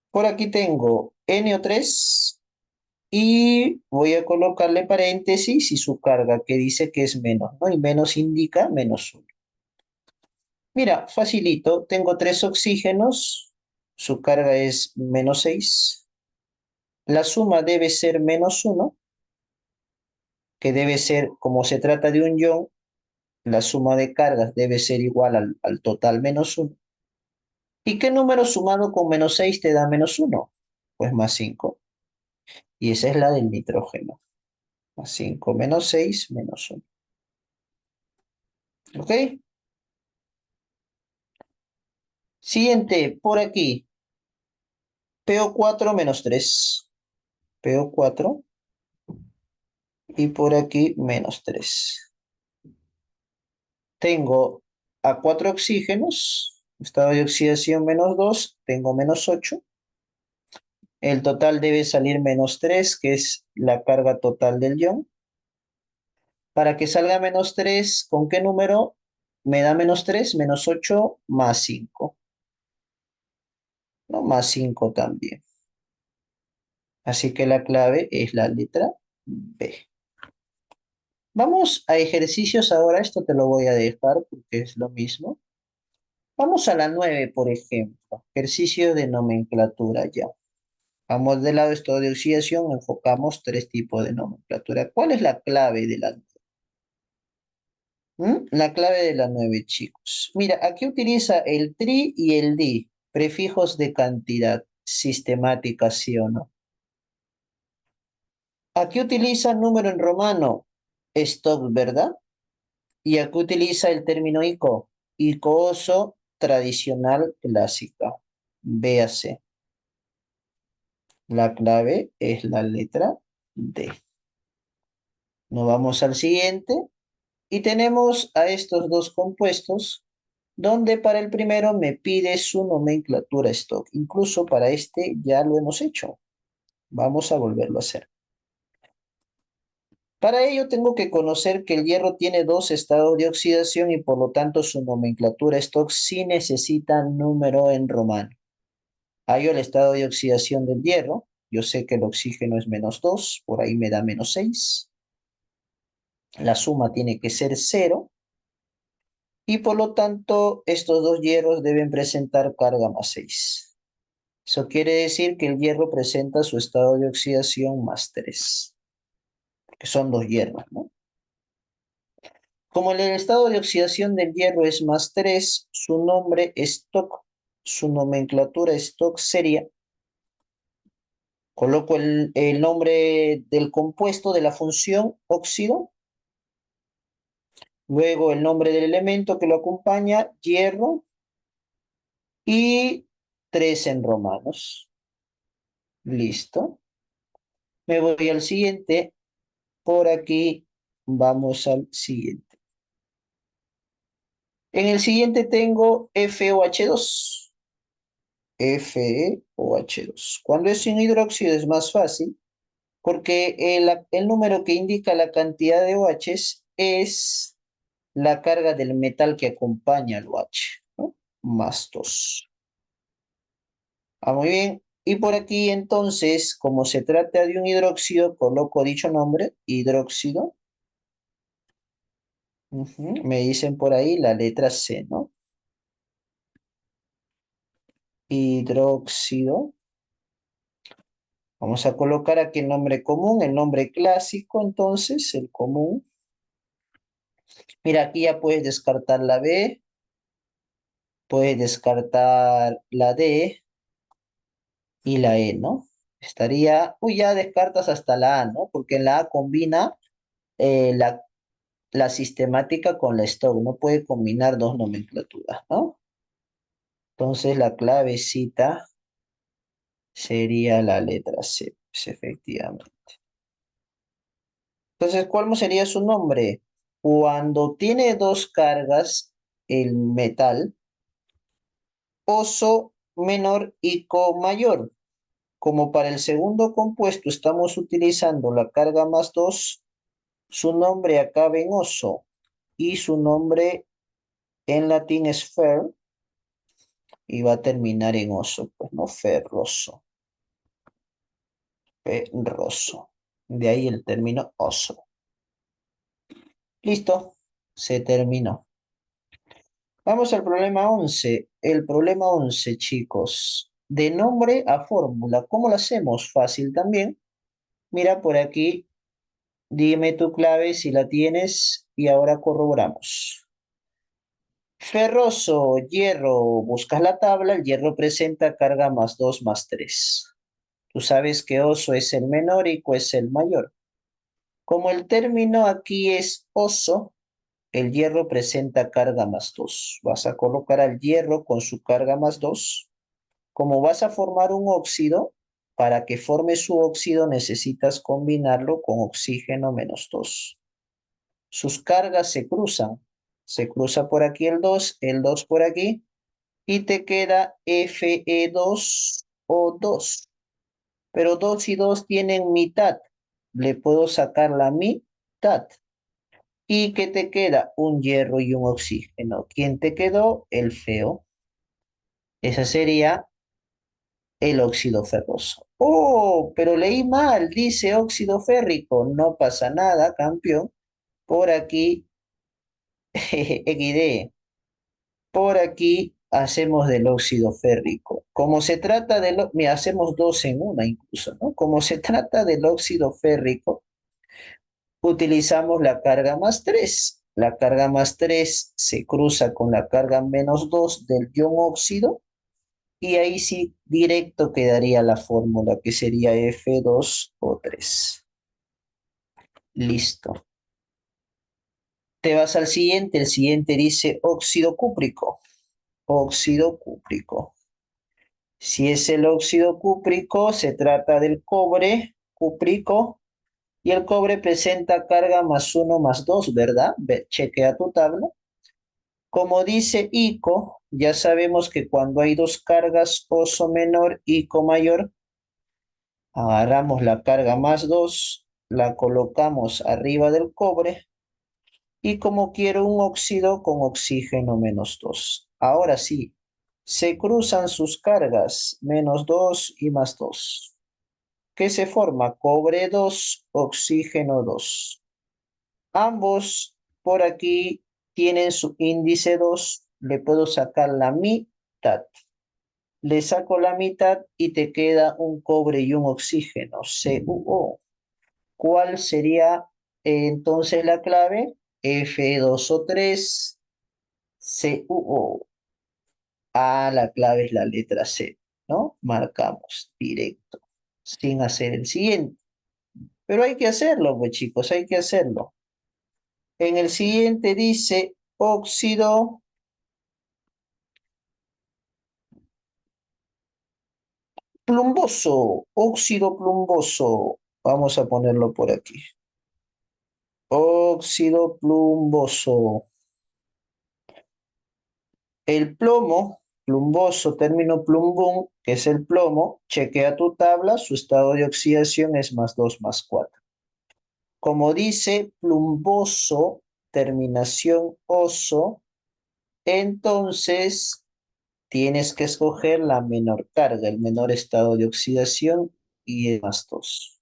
Por aquí tengo NO3 y voy a colocarle paréntesis y su carga que dice que es menos, ¿no? Y menos indica menos 1. Mira, facilito. Tengo 3 oxígenos. Su carga es menos 6. La suma debe ser menos 1, que debe ser, como se trata de un ion, la suma de cargas debe ser igual al total menos 1. ¿Y qué número sumado con menos 6 te da menos 1? Pues más 5. Y esa es la del nitrógeno. Más 5 menos 6 menos 1. ¿Ok? Siguiente, por aquí. PO4 menos 3. PO4 y por aquí menos 3. Tengo a 4 oxígenos. Estado de oxidación menos 2. Tengo menos 8. El total debe salir menos 3, que es la carga total del ion. Para que salga menos 3, ¿con qué número me da menos 3? Menos 8 más 5. ¿No? Más 5 también. Así que la clave es la letra B. Vamos a ejercicios ahora. Esto te lo voy a dejar porque es lo mismo. Vamos a la 9, por ejemplo. Ejercicio de nomenclatura ya. Vamos del lado de estado de oxidación. Enfocamos 3 tipos de nomenclatura. ¿Cuál es la clave de la 9? La clave de la 9, chicos. Mira, aquí utiliza el tri y el di, prefijos de cantidad sistemática, ¿sí o no? Aquí utiliza número en romano, stock, ¿verdad? Y aquí utiliza el término ico, icoso tradicional clásica. Véase, la clave es la letra D. Nos vamos al siguiente y tenemos a estos dos compuestos donde para el primero me pide su nomenclatura stock. Incluso para este ya lo hemos hecho. Vamos a volverlo a hacer. Para ello tengo que conocer que el hierro tiene 2 estados de oxidación y por lo tanto su nomenclatura stock sí necesita número en romano. Hallo el estado de oxidación del hierro. Yo sé que el oxígeno es -2, por ahí me da -6. La suma tiene que ser 0. Y por lo tanto, estos dos hierros deben presentar carga +6. Eso quiere decir que el hierro presenta su estado de oxidación +3, que son dos hierros, ¿no? Como el estado de oxidación del hierro es +3, su nombre Stock, su nomenclatura Stock sería, coloco el nombre del compuesto de la función óxido, luego el nombre del elemento que lo acompaña, hierro, y 3 en romanos. Listo. Me voy al siguiente. Por aquí vamos al siguiente. En el siguiente tengo FOH2. FeOH2. Cuando es un hidróxido es más fácil porque el número que indica la cantidad de OHs es la carga del metal que acompaña al OH, ¿no? +2. Ah, muy bien. Y por aquí entonces, como se trata de un hidróxido, coloco dicho nombre, hidróxido. Me dicen por ahí la letra C, ¿no? Hidróxido. Vamos a colocar aquí el nombre común, el nombre clásico, entonces, el común. Mira, aquí ya puedes descartar la B, puedes descartar la D y la E, ¿no? Estaría, uy, ya descartas hasta la A, ¿no? Porque en la A combina la sistemática con la stock, no puede combinar dos nomenclaturas, ¿no? Entonces la clavecita sería la letra C, pues, efectivamente. Entonces, ¿cuál sería su nombre? Cuando tiene dos cargas, el metal, oso menor y co mayor. Como para el segundo compuesto estamos utilizando la carga +2, su nombre acaba en oso y su nombre en latín es fer y va a terminar en oso, pues no, ferroso, ferroso. De ahí el término oso. Listo, se terminó. Vamos al problema 11. El problema 11, chicos. De nombre a fórmula. ¿Cómo lo hacemos? Fácil también. Mira por aquí. Dime tu clave si la tienes y ahora corroboramos. Ferroso, hierro. Buscas la tabla. El hierro presenta carga +2 +3. Tú sabes que oso es el menor y co es el mayor. Como el término aquí es oso, el hierro presenta carga +2. Vas a colocar al hierro con su carga +2. Como vas a formar un óxido, para que forme su óxido necesitas combinarlo con oxígeno -2. Sus cargas se cruzan. Se cruza por aquí el 2 por aquí, y te queda Fe2O2. Pero 2 y 2 tienen mitad. Le puedo sacar la mitad. ¿Y qué te queda? Un hierro y un oxígeno. ¿Quién te quedó? El feo. Ese sería el óxido ferroso. Oh, pero leí mal, dice óxido férrico. No pasa nada, campeón. Por aquí, XD. Por aquí hacemos del óxido férrico. Como se trata mira, hacemos dos en una incluso, ¿no? Como se trata del óxido férrico, utilizamos la carga +3. La carga +3 se cruza con la carga -2 del ion óxido y ahí sí directo quedaría la fórmula que sería F2O3. Listo. Te vas al siguiente, el siguiente dice óxido cúprico. Óxido cúprico. Si es el óxido cúprico, se trata del cobre cúprico y el cobre presenta carga +1 +2, ¿verdad? Chequea tu tabla. Como dice ICO, ya sabemos que cuando hay dos cargas, oso menor, ICO mayor, agarramos la carga +2, la colocamos arriba del cobre y como quiero un óxido con oxígeno -2. Ahora sí, Se cruzan sus cargas, -2 y +2. ¿Qué se forma? Cobre 2, oxígeno 2. Ambos por aquí tienen su índice 2. Le puedo sacar la mitad. Le saco la mitad y te queda un cobre y un oxígeno, CuO. ¿Cuál sería entonces la clave? F2O3, CuO. Ah, la clave es la letra C, ¿no? Marcamos directo, sin hacer el siguiente. Pero hay que hacerlo, pues chicos, hay que hacerlo. En el siguiente dice óxido plumboso, óxido plumboso. Vamos a ponerlo por aquí. Óxido plumboso. El plomo, plumboso, término plumbum, que es el plomo, chequea tu tabla, su estado de oxidación es +2 +4. Como dice plumboso, terminación oso, entonces tienes que escoger la menor carga, el menor estado de oxidación y es +2.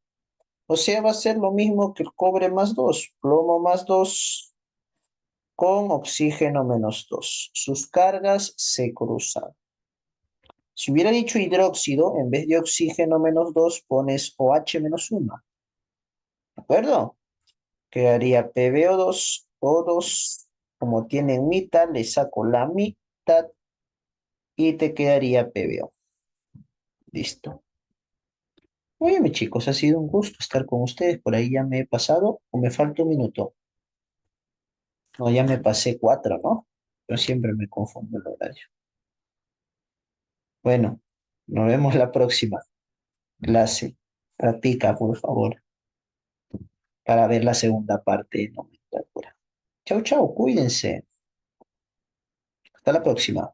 O sea, va a ser lo mismo que el cobre +2, plomo +2 con oxígeno -2. Sus cargas se cruzan. Si hubiera dicho hidróxido, en vez de oxígeno -2, pones OH-1. ¿De acuerdo? Quedaría PbO2, O2. Como tienen mitad, le saco la mitad y te quedaría PbO. Listo. Oye, mis chicos, ha sido un gusto estar con ustedes. Por ahí ya me he pasado o me falta un minuto. No, ya me pasé 4, ¿no? Yo siempre me confundo el horario. Bueno, nos vemos la próxima clase. Practica, por favor, para ver la segunda parte de nomenclatura. Chau, chau, cuídense. Hasta la próxima.